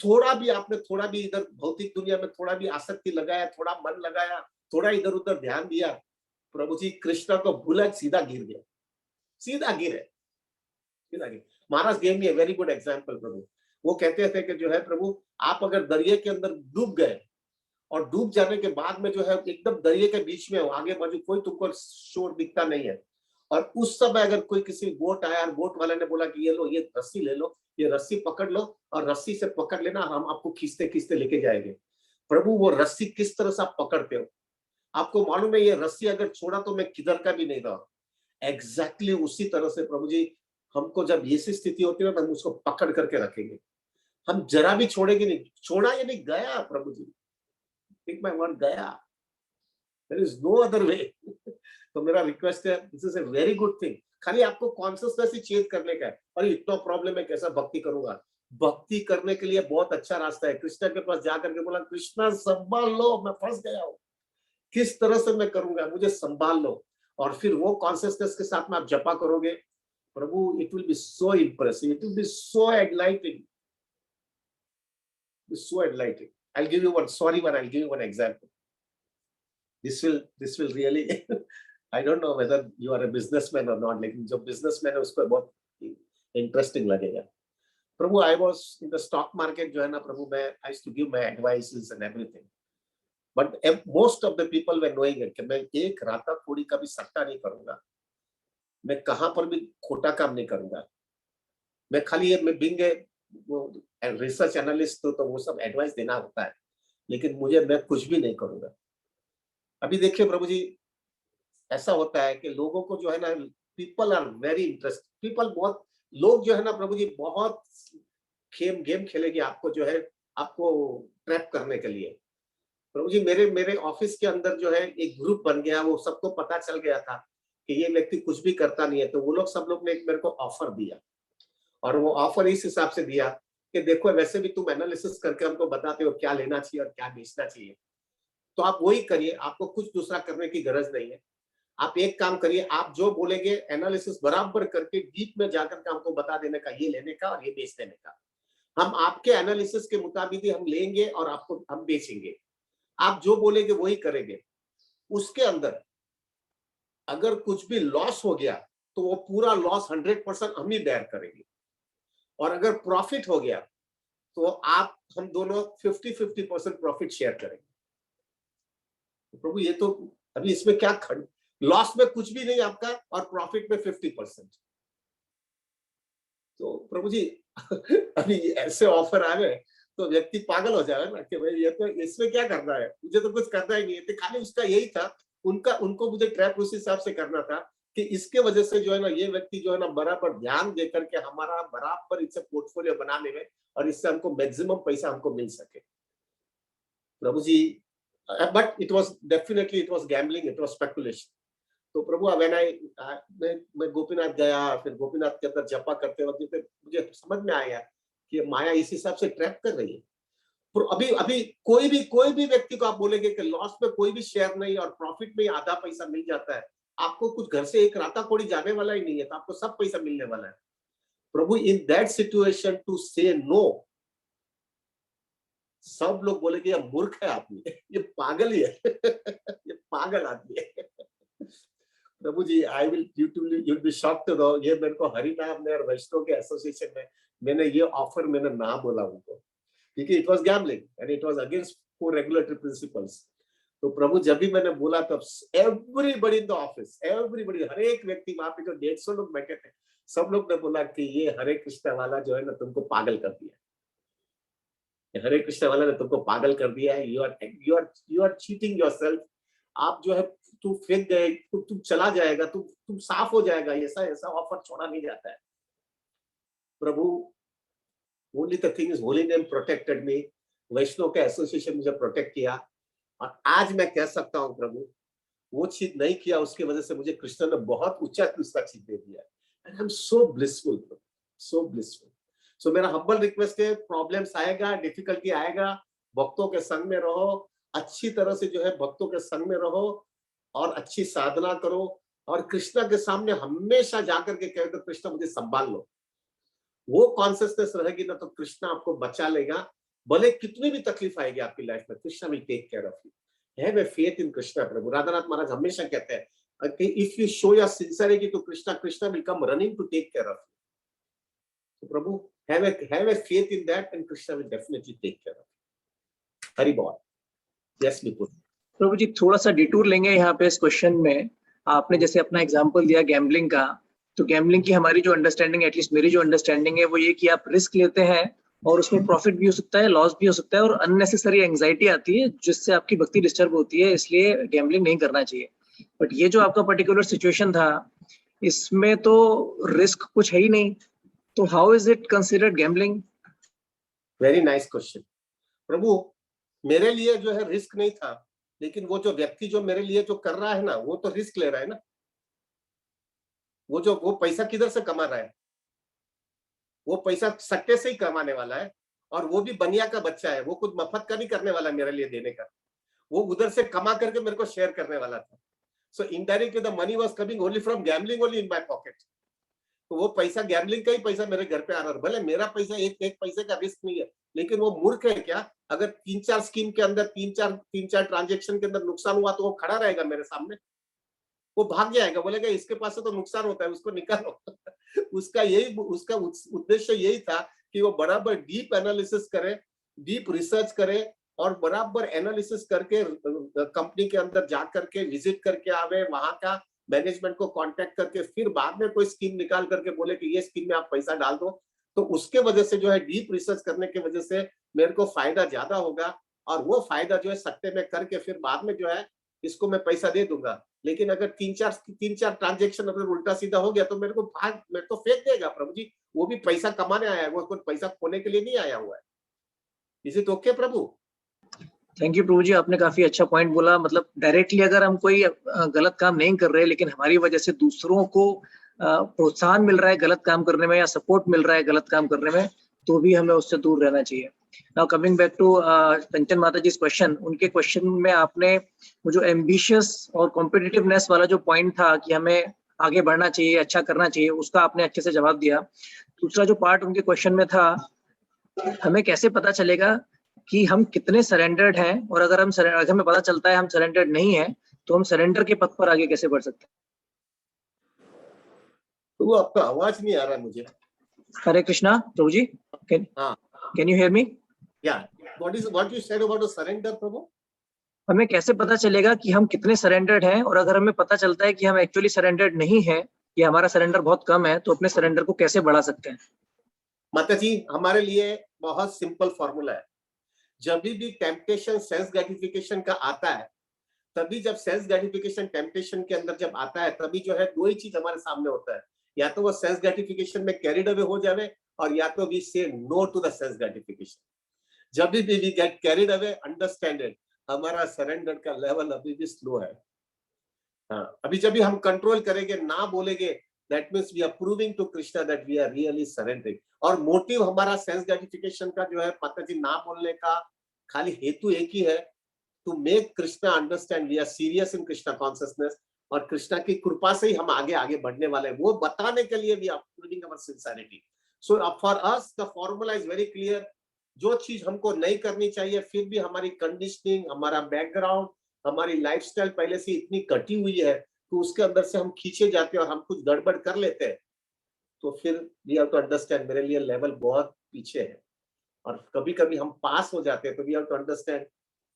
थोड़ा भी आपने थोड़ा भी इधर भौतिक दुनिया में थोड़ा भी आसक्ति लगाया, थोड़ा मन लगाया, थोड़ा इधर उधर ध्यान दिया, प्रभु जी कृष्ण को भूला, सीधा गिर गया, सीधा गिरे, सीधा गिर। Maharaj gave me a very good example Prabhu. वो कहते थे कि जो है प्रभु, आप अगर दरिया के अंदर डूब गए और डूब जाने के बाद में जो है एकदम दरिया के बीच में हो, आगे बाजू कोई तुमको शोर दिखता नहीं है, और उस समय अगर कोई किसी बोट आया और बोट वाले ने बोला कि ये लो, ये रस्सी ले लो, ये रस्सी पकड़ लो और रस्सी से पकड़ लेना, हम आपको खींचते खींचते लेके जाएंगे। प्रभु, वो रस्सी किस तरह से आप पकड़ते हो? आपको मालूम है ये रस्सी अगर छोड़ा तो मैं किधर का भी नहीं रहा। एग्जैक्टली उसी तरह से प्रभु जी, हमको जब ये सी स्थिति होती है ना, हम उसको पकड़ करके रखेंगे, हम जरा भी छोड़ेंगे नहीं। छोड़ा ये नहीं, गया प्रभु जी, टेक माय वर्ड, गया, there is no other way. तो मेरा रिक्वेस्ट है, this is a very good thing. खाली आपको कॉन्शियसनेस ही चेंज करने का है। और इतना प्रॉब्लम है, कैसा भक्ति करूंगा? भक्ति करने के लिए बहुत अच्छा रास्ता है। कृष्ण के पास जाकर के बोला, कृष्ण संभाल लो, मैं फंस गया हूँ, किस तरह से मैं करूंगा, मुझे संभाल लो। और फिर वो कॉन्शियसनेस के साथ में आप जपा करोगे, Prabhu, it will be so impressive, it will be so enlightening, so enlightening. I'll give you one example. This will really I don't know whether you are a businessman or not, लेकिन जो businessman है उसको बहुत interesting लगेगा। प्रभु, I was in the stock market जो है ना प्रभु, मैं I used to give my advices and everything, but most of the people were knowing it कि मैं एक राता कोड़ी का भी सट्टा नहीं करूंगा, मैं कहां पर भी खोटा काम नहीं करूंगा, मैं खाली ये मैं बिंग वो रिसर्च एनालिस्ट तो वो सब एडवाइस देना होता है, लेकिन मैं कुछ भी नहीं करूंगा। अभी देखिए प्रभु जी, ऐसा होता है कि लोगों को जो है ना, people are very interest, people बहुत लोग जो है ना प्रभु जी, बहुत गेम खेलेंगे आपको जो है, आपको ट्रैप करने के लिए। प्रभु जी, मेरे ऑफिस के अंदर जो है एक ग्रुप बन गया, वो सबको पता चल गया था कि ये व्यक्ति कुछ भी करता नहीं है, तो वो लोग सब लोग ने एक मेरे को ऑफर दिया, और वो ऑफर इस हिसाब से दिया कि देखो, वैसे भी तुम एनालिसिस करके हमको बताते हो क्या लेना चाहिए और क्या बेचना चाहिए, तो आप वही करिए, आपको कुछ दूसरा करने की गरज नहीं है। आप एक काम करिए, आप जो बोलेंगे एनालिसिस बराबर करके डीप में जाकर के हमको बता देने का, ये लेने का और ये बेच देने का। हम आपके एनालिसिस के मुताबिक ही हम लेंगे और आपको हम बेचेंगे। आप जो बोलेंगे वही करेंगे। उसके अंदर अगर कुछ भी लॉस हो गया तो वो पूरा लॉस 100% हम ही बेयर करेंगे, और अगर प्रॉफिट हो गया तो हम दोनों 50-50% प्रॉफिट शेयर करेंगे। तो प्रभु, ये तो अभी इसमें क्या लॉस में कुछ भी नहीं आपका और प्रॉफिट में 50%। तो प्रभु जी अभी ऐसे ऑफर आ गए तो व्यक्ति पागल हो जाएगा ना कि भाई ये तो इसमें क्या करना है, मुझे तो कुछ करना ही नहीं है। तो खाली उसका यही था, उनको मुझे ट्रैप उस हिसाब से करना था कि इसके वजह से जो है ना, ये व्यक्ति जो है ना बराबर ध्यान देकर के हमारा बराबर इससे पोर्टफोलियो बनाने में, और इससे हमको मैक्सिमम पैसा हमको मिल सके। Prabhu ji, but it was definitely, it was gambling, it was speculation. तो प्रभु, मैं गोपीनाथ गया, फिर गोपीनाथ के अंदर जपा करते वक्त मुझे समझ में आया कि माया इस हिसाब से ट्रैप कर रही है। अभी अभी कोई भी व्यक्ति को आप बोलेंगे कि लॉस में कोई भी शेयर नहीं और प्रॉफिट में आधा पैसा मिल जाता है, आपको कुछ घर से एक राता कोड़ी जाने वाला ही नहीं है, तो आपको सब पैसा मिलने वाला है। प्रभु, इन दैट सिचुएशन टू से नो, सब लोग बोलेंगे ये मूर्ख है आदमी, ये पागल ही है ये पागल आदमी है। Prabhu ji, I will you'll be shocked to know, ये मेरे को हरि नाम ने और वैष्णव के एसोसिएशन में मैंने ये ऑफर मैंने ना बोला उनको, क्योंकि it was gambling and it was against for regulatory principles. तो प्रभु, जब भी मैंने बोला तब everybody in the office, everybody, हर एक व्यक्ति, वहां पे जो 150 लोग बैठे थे, सब लोग ने बोला कि ये हरे कृष्ण वाला जो है ना तुमको पागल कर दिया, हरे कृष्ण वाला ने तुमको पागल कर दिया है, यू आर चीटिंग योरसेल्फ। आप जो है तू फेंक गए, तुम चला जाएगा, तुम साफ हो जाएगा, ऐसा ऑफर छोड़ा नहीं जाता है। Prabhu, only the thing is holy name protected me, Vaishnava के एसोसिएशन मुझे प्रोटेक्ट किया, और आज मैं कह सकता हूँ प्रभु, वो चीज नहीं किया, उसकी वजह से मुझे कृष्ण ने बहुत ऊंचा दूसरा चीज दे दिया, and I am so blissful, so blissful. So मेरा हम्बल रिक्वेस्ट है, प्रॉब्लम्स आएगा, डिफिकल्टी आएगा, भक्तों के संग में रहो, अच्छी तरह से जो है भक्तों के संग में रहो और अच्छी साधना करो और कृष्णा के सामने हमेशा जाकर के कहे तो कृष्णा मुझे संभाल लो। वो कॉन्शियसनेस रहेगी ना तो कृष्णा आपको बचा लेगा, भले कितनी भी तकलीफ आएगी आपकी लाइफ में, Krishna will take care of you. Have a faith in Krishna Prabhu. Radhanath Maharaj हमेशा कहते हैं कि if you show your sincerity to Krishna will come running to take care of you. तो Prabhu have a faith in that and Krishna will definitely take care of it. Hari Bol. Yes, Nipur. प्रभु जी थोड़ा सा detour लेंगे यहाँ पे इस question में। आपने जैसे अपना एग्जांपल दिया गैम्बलिंग का, तो गैम्बलिंग की हमारी जो अंडरस्टैंडिंग, एटलीस्ट मेरी जो अंडरस्टैंडिंग है वो ये कि आप रिस्क लेते हैं और उसमें प्रॉफिट भी हो सकता है, लॉस भी हो सकता है और अननेसेसरी एंजाइटी आती है जिससे आपकी भक्ति डिस्टर्ब होती है, इसलिए गैम्बलिंग नहीं करना चाहिए। बट ये जो आपका पर्टिकुलर सिचुएशन था, इसमें तो रिस्क कुछ है ही नहीं, तो how is it considered gambling? Very nice question Prabhu. मेरे लिए जो है रिस्क नहीं था, लेकिन वो जो व्यक्ति जो मेरे लिए जो कर रहा है ना, वो तो रिस्क ले रहा है ना। वो पैसा किधर से कमा रहा है? वो पैसा सट्टे से ही कमाने वाला है और वो भी बनिया का बच्चा है, वो कुछ मफत का नहीं करने वाला मेरे लिए देने का, वो उधर से कमा करके मेरे को शेयर करने वाला था। So indirectly the money was coming only from gambling only in my pocket. तो वो पैसा गैम्बलिंग का ही पैसा मेरे घर पे आ रहा है, भले मेरा पैसा एक पैसे का रिस्क नहीं है, लेकिन वो मूर्ख है क्या? अगर 3-4 स्कीम के अंदर 3-4 ट्रांजेक्शन के अंदर नुकसान हुआ तो वो खड़ा रहेगा मेरे सामने, वो भाग जाएगा, बोलेगा इसके पास से तो नुकसान होता है, उसको निकालो। उसका उद्देश्य यही था कि वो बराबर डीप एनालिसिस करे, डीप रिसर्च करे और बराबर एनालिसिस करके कंपनी के अंदर जा करके विजिट करके आवे, वहां का मैनेजमेंट को कांटेक्ट करके फिर बाद में कोई स्कीम निकाल करके बोले कि ये स्कीम में आप पैसा डाल दो। तो उसके वजह से जो है डीप रिसर्च करने की वजह से मेरे को फायदा ज्यादा होगा और वो फायदा जो है सट्टे में करके फिर बाद में जो है इसको मैं पैसा दे दूंगा। लेकिन अगर 3-4 ट्रांजेक्शन अगर उल्टा सीधा हो गया तो मेरे को फेंक देगा प्रभु जी। वो भी पैसा कमाने आया है, वो कोई पैसा खोने के लिए नहीं आया हुआ है। Is it okay Prabhu? Thank you प्रभु जी, आपने काफी अच्छा पॉइंट बोला। मतलब डायरेक्टली अगर हम कोई गलत काम नहीं कर रहे, लेकिन हमारी वजह से दूसरों को प्रोत्साहन मिल रहा है गलत काम करने में या सपोर्ट मिल रहा है गलत काम करने में, तो भी हमें उससे दूर रहना चाहिए। नाउ कमिंग बैक टू कंचन माता जी क्वेश्चन, उनके क्वेश्चन में आपने वो जो एम्बिशियस और कॉम्पिटिटिवनेस वाला जो पॉइंट था कि हमें आगे बढ़ना चाहिए, अच्छा करना चाहिए, उसका आपने अच्छे से जवाब दिया। दूसरा जो पार्ट उनके क्वेश्चन में था, हमें कैसे पता चलेगा कि हम कितने सरेंडर्ड हैं, और अगर हमें पता चलता है हम सरेंडर्ड नहीं है, तो हम सरेंडर के पथ पर आगे कैसे बढ़ सकते हैं? तो वो आपका आवाज नहीं आ रहा मुझे। Hare Krishna Prabhu ji, can you hear me? या what you said about surrender Prabhu? हमें कैसे पता चलेगा कि हम कितने सरेंडर्ड हैं, और अगर हमें पता चलता है कि हम एक्चुअली सरेंडर्ड नहीं है या हमारा सरेंडर बहुत कम है, तो अपने सरेंडर को कैसे बढ़ा सकते हैं? माता जी हमारे लिए बहुत सिंपल फॉर्मूला है। जब भी टेम्पटेशन सेंस ग्रेटिफिकेशन का आता है, तभी जब सेंस ग्रेटिफिकेशन टेम्पटेशन के अंदर जब आता है, तभी जो है दो ही चीज हमारे सामने होता है, या तो वो सेंस ग्रेटिफिकेशन में कैरिड अवे हो जावे और या तो we say no to the sense gratification. जब भी we get carried away, understand it, हमारा सरेंडर का लेवल अभी भी स्लो है। हाँ, अभी जब भी हम कंट्रोल करेंगे, ना बोलेंगे, that means we are proving to Krishna that we are really surrendering. और मोटिव हमारा सेंस ग्रेटिफिकेशन का जो है माता जी ना बोलने का खाली हेतु एक ही है, to make Krishna understand we are serious in Krishna consciousness, और कृष्णा की कृपा से ही हम आगे बढ़ने वाले हैं, वो बताने के लिए we are proving our sincerity. So for us the formula is very clear. जो चीज हमको नहीं करनी चाहिए, फिर भी हमारी कंडीशनिंग, हमारा बैकग्राउंड, हमारी लाइफस्टाइल पहले से इतनी कटी हुई है, तो उसके अंदर से हम खींचे जाते हैं और हम कुछ गड़बड़ कर लेते हैं, तो फिर वी हैव टू अंडरस्टैंड मेरे लिए लेवल बहुत पीछे है। और कभी कभी हम पास हो जाते हैं, तो we have to understand,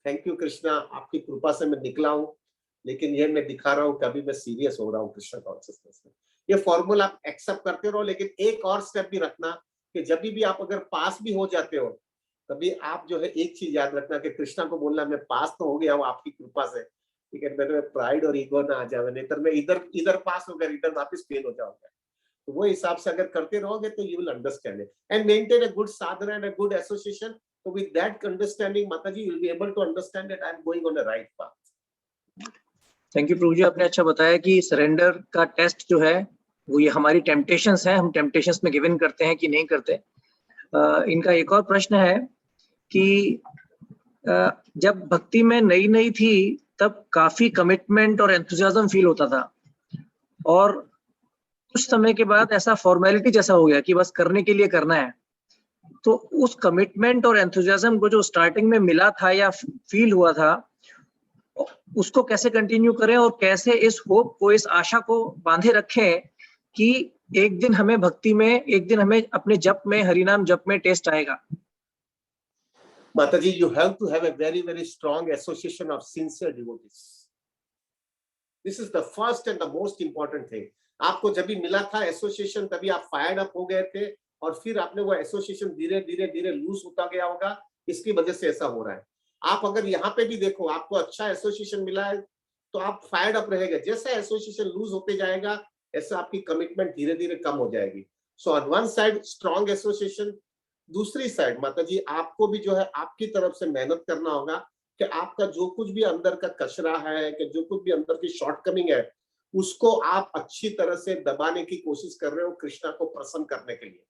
thank you Krishna, आपकी कृपा से मैं निकला हूँ, लेकिन ये मैं दिखा रहा हूँ कि अभी मैं सीरियस हो रहा हूँ कृष्णा कॉन्शियसनेस में। ये फॉर्मूला आप एक्सेप्ट करते रहो, लेकिन एक और स्टेप भी रखना कि जब भी आप अगर पास भी हो जाते हो, तभी आप जो है एक चीज याद रखना कि कृष्णा को बोलना मैं पास तो हो गया हूँ आपकी कृपा से, ठीक है, मेरे में प्राइड और ईगो ना आ जाए, नहीं तो मैं इधर पास हो गया, इधर वापस फेल हो जाऊंगा। तो वो हिसाब से अगर करते रहोगे तो you will understand it and maintain a good sadhana and a good association. तो with that understanding Mata ji you will be able to understand that I am going on the right path. Thank you प्रभु जी, आपने अच्छा बताया कि surrender का test जो है वो ये हमारी टेम्पटेशंस है, हम टेम्पटेशंस में गिव इन करते हैं कि नहीं करते। इनका एक और प्रश्न है कि जब भक्ति में नई नई थी तब काफी कमिटमेंट और एंथुसियाज्म फील होता था, और कुछ समय के बाद ऐसा फॉर्मेलिटी जैसा हो गया कि बस करने के लिए करना है। तो उस कमिटमेंट और एंथुसियाज्म को जो स्टार्टिंग में मिला था या फील हुआ था, उसको कैसे कंटिन्यू करें और कैसे इस होप को, इस आशा को बांधे रखें कि एक दिन हमें भक्ति में, एक दिन हमें अपने जप में, हरिनाम जप में टेस्ट आएगा। Mataji, you have to have a very, very strong association of sincere devotees. This is the first and the most important thing. आपको जब भी मिला था एसोसिएशन, तभी आप फायर्ड अप हो गए थे, और फिर आपने वो एसोसिएशन धीरे धीरे धीरे लूज होता गया होगा, इसकी वजह से ऐसा हो रहा है। आप अगर यहाँ पे भी देखो, आपको अच्छा एसोसिएशन मिला है तो आप फायर्ड अप रहेगा। जैसा एसोसिएशन लूज होते जाएगा, ऐसा आपकी कमिटमेंट धीरे धीरे कम हो जाएगी। सो on one side strong association, दूसरी साइड माता जी आपको भी जो है आपकी तरफ से मेहनत करना होगा कि आपका जो कुछ भी अंदर का कचरा है, कि जो कुछ भी अंदर की शॉर्टकमिंग है, उसको आप अच्छी तरह से दबाने की कोशिश कर रहे हो कृष्णा को प्रसन्न करने के लिए।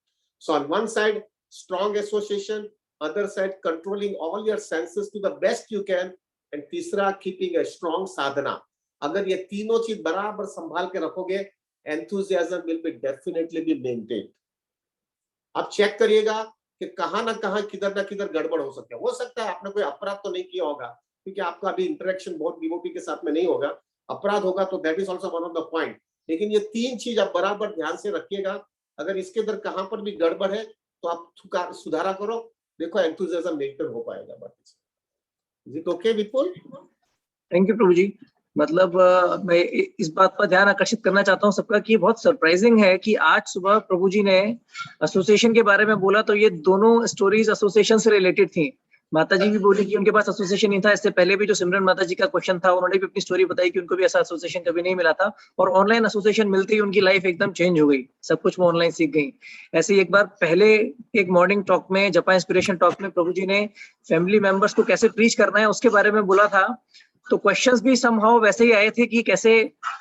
So on one side strong association, other side controlling all your senses to the best you can, and तीसरा कीपिंग ए स्ट्रॉन्ग साधना। अगर ये तीनों चीज बराबर संभाल के रखोगे, enthusiasm will be definitely be maintained. आप चेक करिएगा कि कहां ना कहां, किधर ना किधर गड़बड़ हो सकता है। हो सकता है आपने कोई अपराध तो नहीं किया होगा, क्योंकि आपका अभी इंटरेक्शन बहुत डिवोटी के साथ में नहीं होगा। अपराध होगा तो that is also one of the point. लेकिन ये तीन चीज आप बराबर ध्यान से रखिएगा। अगर इसके अंदर कहां पर भी गड़बड़ है तो आप सुधारा करो, देखो एंथुसियाज्म मेंटेन हो पाएगा। बाकी is it okay Vipul? Thank you प्रभु जी। मतलब मैं इस बात पर ध्यान आकर्षित करना चाहता हूँ सबका कि बहुत सरप्राइजिंग है कि आज सुबह प्रभु जी ने एसोसिएशन के बारे में बोला तो ये दोनों स्टोरीज एसोसिएशन से रिलेटेड थी। माता जी भी बोली कि उनके पास एसोसिएशन नहीं था। इससे पहले भी जो सिमरन माता जी का क्वेश्चन था, उन्होंने भी अपनी स्टोरी बताई कि उनको भी ऐसा एसोसिएशन कभी नहीं मिला था, और ऑनलाइन एसोसिएशन मिलते ही उनकी लाइफ एकदम चेंज हो गई, सब कुछ वो ऑनलाइन सीख गई। ऐसे ही एक बार पहले एक मॉर्निंग टॉक में, जपा इंस्पिरेशन टॉक में, प्रभु जी ने फैमिली मेंबर्स को कैसे प्रीच करना है उसके बारे में बोला था। तो क्वेश्चंस भी समहाउ वैसे ही आए थे कि कैसे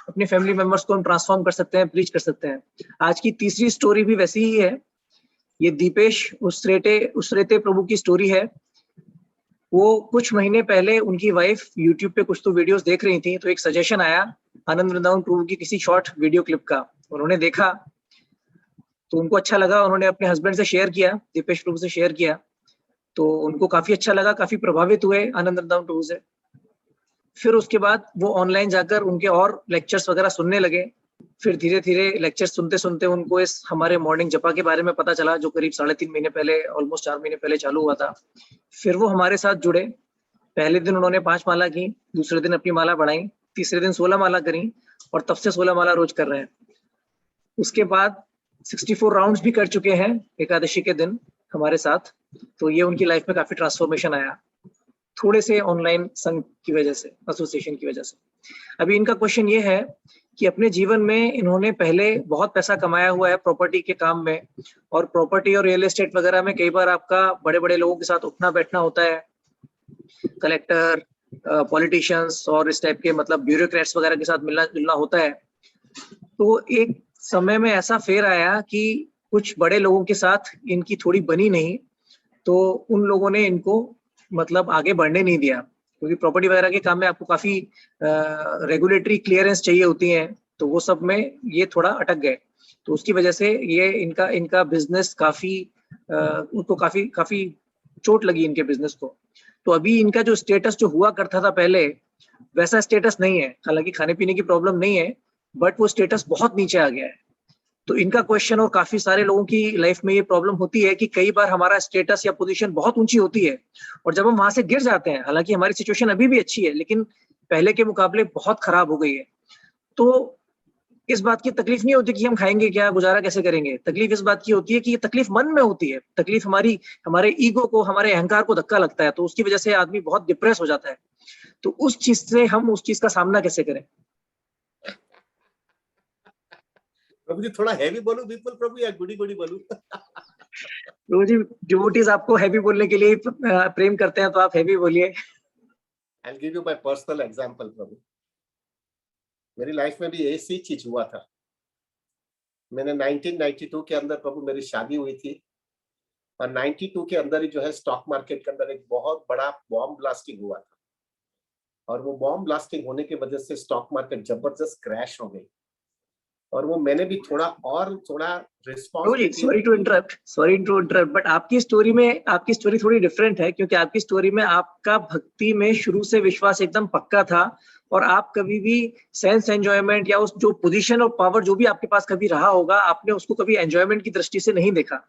अपने फैमिली मेंबर्स को हम ट्रांसफॉर्म कर सकते हैं, प्रीच कर सकते हैं। आज की तीसरी स्टोरी भी वैसी ही है। ये दीपेश उसरेते प्रभु की स्टोरी है। वो कुछ महीने पहले उनकी वाइफ यूट्यूब पे कुछ तो वीडियोस देख रही थी, तो एक सजेशन आया आनंद वृंदावन प्रभु की किसी शॉर्ट वीडियो क्लिप का। उन्होंने देखा तो उनको अच्छा लगा, उन्होंने अपने हस्बैंड से शेयर किया, दीपेश प्रभु से शेयर किया, तो उनको काफी अच्छा लगा, काफी प्रभावित हुए आनंद वृंदावन प्रभु से। फिर उसके बाद वो ऑनलाइन जाकर उनके और लेक्चर्स वगैरह सुनने लगे। फिर धीरे धीरे लेक्चर्स सुनते सुनते उनको इस हमारे मॉर्निंग जपा के बारे में पता चला, जो करीब 3.5 महीने पहले, ऑलमोस्ट 4 महीने पहले चालू हुआ था। फिर वो हमारे साथ जुड़े। पहले दिन उन्होंने 5 माला की, दूसरे दिन अपनी माला बढ़ाई, तीसरे दिन 16 माला करी, और तब से 16 माला रोज कर रहे हैं। उसके बाद 64 राउंड्स भी कर चुके हैं एकादशी के दिन हमारे साथ। तो ये उनकी लाइफ में काफी ट्रांसफॉर्मेशन आया, थोड़े से ऑनलाइन संघ की वजह से, एसोसिएशन की वजह से। अभी इनका क्वेश्चन ये है कि अपने जीवन में इन्होंने पहले बहुत पैसा कमाया हुआ है प्रॉपर्टी के काम में, और प्रॉपर्टी और रियल एस्टेट वगैरह में कई बार आपका बड़े बड़े लोगों के साथ उठना बैठना होता है, कलेक्टर, पॉलिटिशियंस और इस टाइप के मतलब ब्यूरोक्रेट्स वगैरह के साथ मिलना जुलना होता है। तो एक समय में ऐसा फेर आया कि कुछ बड़े लोगों के साथ इनकी थोड़ी बनी नहीं, तो उन लोगों ने इनको मतलब आगे बढ़ने नहीं दिया, क्योंकि प्रॉपर्टी वगैरह के काम में आपको काफी रेगुलेटरी क्लियरेंस चाहिए होती है, तो वो सब में ये थोड़ा अटक गए। तो उसकी वजह से ये इनका बिजनेस काफी उनको काफी चोट लगी इनके बिजनेस को। तो अभी इनका जो स्टेटस जो हुआ करता था पहले, वैसा स्टेटस नहीं है। हालांकि खाने पीने की प्रॉब्लम नहीं है, बट वो स्टेटस बहुत नीचे आ गया है। तो इनका क्वेश्चन, और काफी सारे लोगों की लाइफ में ये प्रॉब्लम होती है कि कई बार हमारा स्टेटस या पोजीशन बहुत ऊंची होती है, और जब हम वहां से गिर जाते हैं, हालांकि हमारी सिचुएशन अभी भी अच्छी है लेकिन पहले के मुकाबले बहुत खराब हो गई है, तो इस बात की तकलीफ नहीं होती कि हम खाएंगे क्या, गुजारा कैसे करेंगे। तकलीफ इस बात की होती है कि ये तकलीफ मन में होती है, तकलीफ हमारे ईगो को, हमारे अहंकार को धक्का लगता है, तो उसकी वजह से आदमी बहुत डिप्रेस हो जाता है। तो उस चीज से हम उस चीज का सामना कैसे करें? प्रभु जी थोड़ा हैवी बोलूं विपुल प्रभु, या गुड़ी गुड़ी बोलूं? प्रभु जी, डिवोटीज आपको हैवी बोलने के लिए प्रेम करते हैं, तो आप हैवी बोलिए। I'll give you my personal example प्रभु। मेरी लाइफ में भी ऐसी चीज हुआ था। मैंने 1992 के अंदर प्रभु मेरी शादी हुई थी, और 92 के अंदर ही जो है स्टॉक मार्केट के अंदर एक बहुत बड़ा बॉम्ब ब्लास्टिंग हुआ था, और वो बॉम्ब ब्लास्टिंग होने की वजह से स्टॉक मार्केट जबरदस्त क्रैश हो गई। और वो मैंने भी थोड़ा responsibility. Sorry to interrupt, but आपकी स्टोरी थोड़ी डिफरेंट है, क्योंकि आपकी स्टोरी में आपका भक्ति में शुरू से विश्वास एकदम पक्का था, और आप कभी भी सेंस एंजॉयमेंट या उस जो पोजीशन और पावर जो भी आपके पास कभी रहा होगा, आपने उसको कभी एंजॉयमेंट की दृष्टि से नहीं देखा।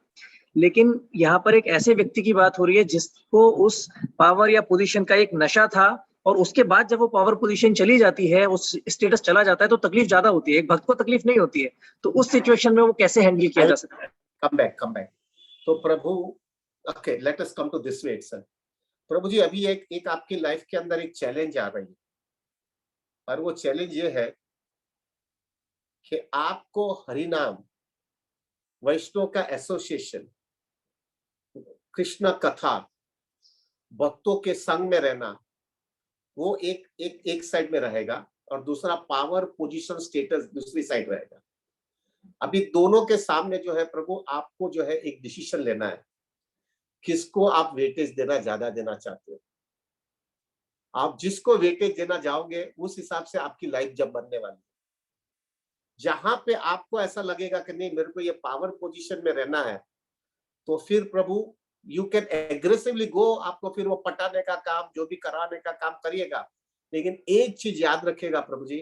लेकिन यहाँ पर एक ऐसे व्यक्ति की बात हो रही है जिसको उस पावर या पोजीशन का एक नशा था, और उसके बाद जब वो पावर पोजीशन चली जाती है, उस स्टेटस चला जाता है, तो तकलीफ ज्यादा होती है। एक भक्त को तकलीफ नहीं होती है, तो उस सिचुएशन में वो कैसे हैंडल किया जा सकता है? Come back. तो Prabhu, okay, let us come to this way itself. Prabhu ji, अभी एक आपकी लाइफ के अंदर एक चैलेंज आ रही है, और वो चैलेंज ये है कि आपको हरिनाम, वैष्णव का एसोसिएशन, कृष्ण कथा, भक्तों के संग में रहना, वो एक साइड में रहेगा, और दूसरा पावर पोजीशन स्टेटस दूसरी साइड रहेगा। अभी दोनों के सामने जो है प्रभु, आपको जो है एक डिसीजन लेना है, किसको आप वेटेज देना ज्यादा देना चाहते हो। आप जिसको वेटेज देना जाओगे उस हिसाब से आपकी लाइफ जब बनने वाली है। जहां पे आपको ऐसा लगेगा कि नहीं, मेरे को ये पावर पोजीशन में रहना है, तो फिर प्रभु यू कैन एग्रेसिवली गो, आपको फिर वो पटाने का काम, जो भी कराने का काम करिएगा। लेकिन एक चीज याद रखिएगा प्रभु जी,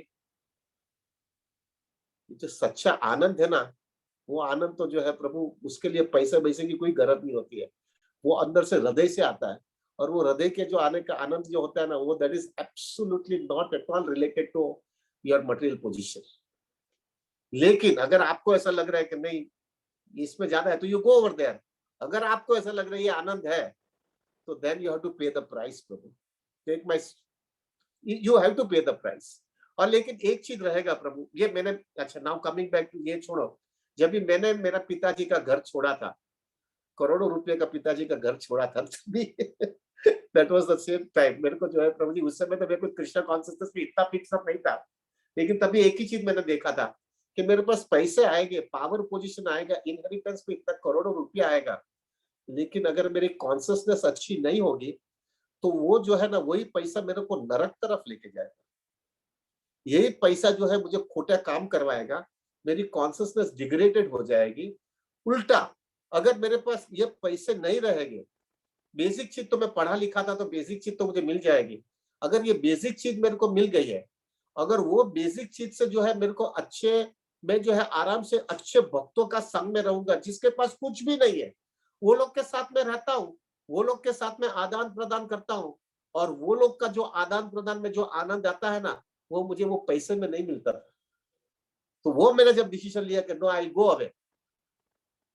जो सच्चा आनंद है ना, वो आनंद तो जो है प्रभु, उसके लिए पैसे वैसे की कोई गरज नहीं होती है। वो अंदर से हृदय से आता है, और वो हृदय के जो आने का आनंद जो होता है ना, वो that is absolutely not at all related to your material position. लेकिन अगर आपको ऐसा लग रहा है कि नहीं इसमें ज्यादा है, तो यू गो ओवर देयर। अगर आपको ऐसा लग रहा है ये आनंद है, तो then you have to pay the price प्रभु। Take my, you have to pay the price. और लेकिन एक चीज रहेगा प्रभु, ये मैंने, अच्छा नाउ कमिंग बैक टू, ये छोड़ो, जब भी मैंने मेरा पिताजी का घर छोड़ा था, करोड़ों रुपए का पिताजी का घर छोड़ा था, तभी that was the same time मेरे को जो है प्रभु जी, उस समय तो मेरे को कृष्णा कॉन्शियसनेस में इतना फिक्स अप नहीं था। लेकिन तभी एक ही चीज मैंने देखा था कि मेरे पास पैसे आएंगे, पावर पोजीशन आएगा, इनहेरिटेंस पे इतना करोड़ों रुपया आएगा, लेकिन अगर मेरी कॉन्शियसनेस अच्छी नहीं होगी, तो वो जो है ना, वही पैसा मेरे को नरक तरफ लेके जाएगा। यही पैसा जो है मुझे खोटा काम करवाएगा, मेरी कॉन्शियसनेस डिग्रेडेड हो जाएगी। उल्टा, अगर मेरे पास ये पैसे नहीं रहेंगे, बेसिक चीज तो मैं पढ़ा लिखा था, तो बेसिक चीज तो मुझे मिल जाएगी। अगर ये बेसिक चीज मेरे को मिल गई है, अगर वो बेसिक चीज से जो है मेरे को अच्छे, मैं जो है आराम से अच्छे भक्तों का संग में रहूंगा, जिसके पास कुछ भी नहीं है, वो लोग के साथ में रहता हूँ, वो लोग के साथ में आदान प्रदान करता हूँ, और वो लोग का जो आदान प्रदान में जो आनंद आता है ना, वो मुझे वो पैसे में नहीं मिलता था। तो वो मैंने जब डिसीजन लिया कि no, I will go away,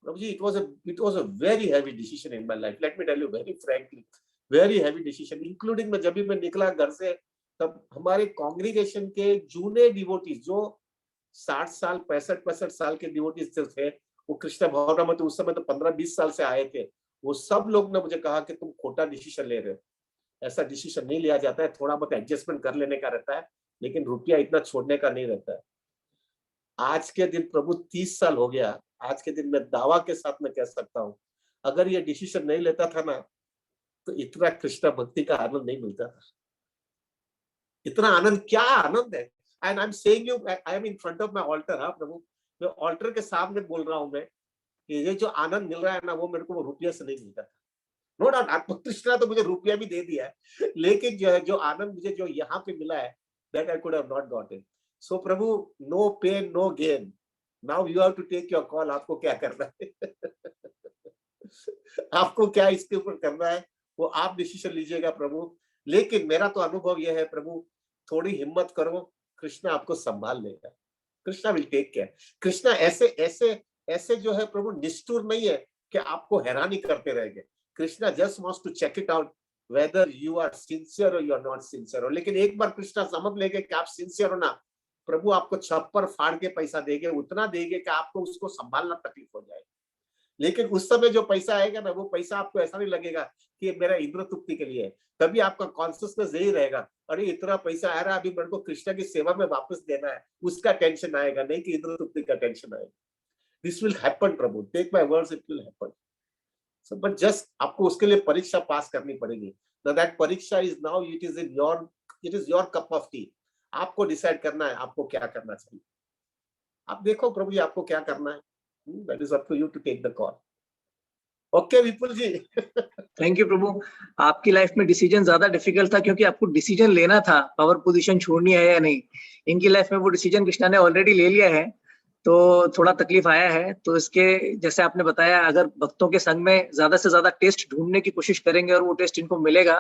प्रभु जी, it was a very heavy decision in my life. Let me tell you very frankly, very heavy decision, including मैं जब भी मैं निकला घर से, तब हमारे कांग्रीगेशन के जूने डिवोटीज जो 60 साल 65 साल के डिवोटीज थे, वो कृष्ण भवन में, तो उस समय तो 15-20 साल से आए थे, वो सब लोग ने मुझे कहा कि तुम खोटा डिसीजन ले रहे हो, ऐसा डिसीजन नहीं लिया जाता है, थोड़ा बहुत एडजस्टमेंट कर लेने का रहता है, लेकिन रुपया इतना छोड़ने का नहीं रहता है। आज के दिन प्रभु 30 साल हो गया, आज के दिन मैं दावा के साथ में कह सकता हूँ, अगर ये डिसीजन नहीं लेता था ना, तो इतना कृष्ण भक्ति का आनंद नहीं मिलता था। इतना आनंद, क्या आनंद है। And I am saying you, I am in front of my altar. हाँ प्रभु, मैं ऑल्टर के सामने बोल रहा हूँ मैं, कि ये जो आनंद मिल रहा है ना, वो मेरे को रुपया से नहीं मिलता था। नो डाउट कृष्णा तो मुझे रुपया भी दे दिया है, लेकिन जो है, जो आनंद मुझे जो यहाँ पे मिला है, that I could have not gotten. So प्रभु, no pain no gain, now you have to take your call. आपको क्या करना है आपको क्या इसके ऊपर करना है, वो आप डिसीजन लीजिएगा प्रभु। लेकिन मेरा तो अनुभव यह है प्रभु, थोड़ी हिम्मत करो, कृष्णा आपको संभाल लेगा, Krishna will take care. Krishna ऐसे ऐसे ऐसे जो है प्रभु, निष्ठुर नहीं है कि आपको हैरानी करते रहेंगे। Krishna just wants to check it out whether you are sincere और यू आर नॉट सिंसियर। लेकिन एक बार कृष्णा समझ लेंगे कि आप सिंसियर हो ना, प्रभु आपको छप्पर फाड़ के पैसा देंगे, उतना देंगे कि आपको उसको संभालना तकलीफ हो जाए। लेकिन उस समय जो पैसा आएगा ना, वो पैसा आपको ऐसा नहीं लगेगा कि मेरा इंद्र तृप्ति के लिए है, तभी आपका कॉन्शियसनेस यही रहेगा, अरे इतना पैसा आ रहा है, अभी मेरे को कृष्णा की सेवा में वापस देना है, उसका टेंशन आएगा, नहीं कि इंद्र तृप्ति का टेंशन आएगा। दिस विल हैपन प्रभु, take my words, it will happen. So, but just आपको उसके लिए परीक्षा पास करनी पड़ेगी. Now that परीक्षा is now it is your cup of tea. आपको डिसाइड करना है आपको क्या करना चाहिए. आप देखो प्रभु जी आपको क्या करना है. That is up to you to take the call. Okay Vipul ji. Thank you Prabhu. आपकी लाइफ में डिसीजन ज्यादा डिफिकल्ट था क्योंकि आपको डिसीजन लेना था पावर पोजीशन छोड़नी है या नहीं. इनकी लाइफ में वो डिसीजन कृष्णा ने ऑलरेडी ले लिया है, तो थोड़ा तकलीफ आया है. तो इसके जैसे आपने बताया, अगर भक्तों के संग में ज्यादा से ज्यादा टेस्ट ढूंढने की कोशिश करेंगे और वो टेस्ट इनको मिलेगा,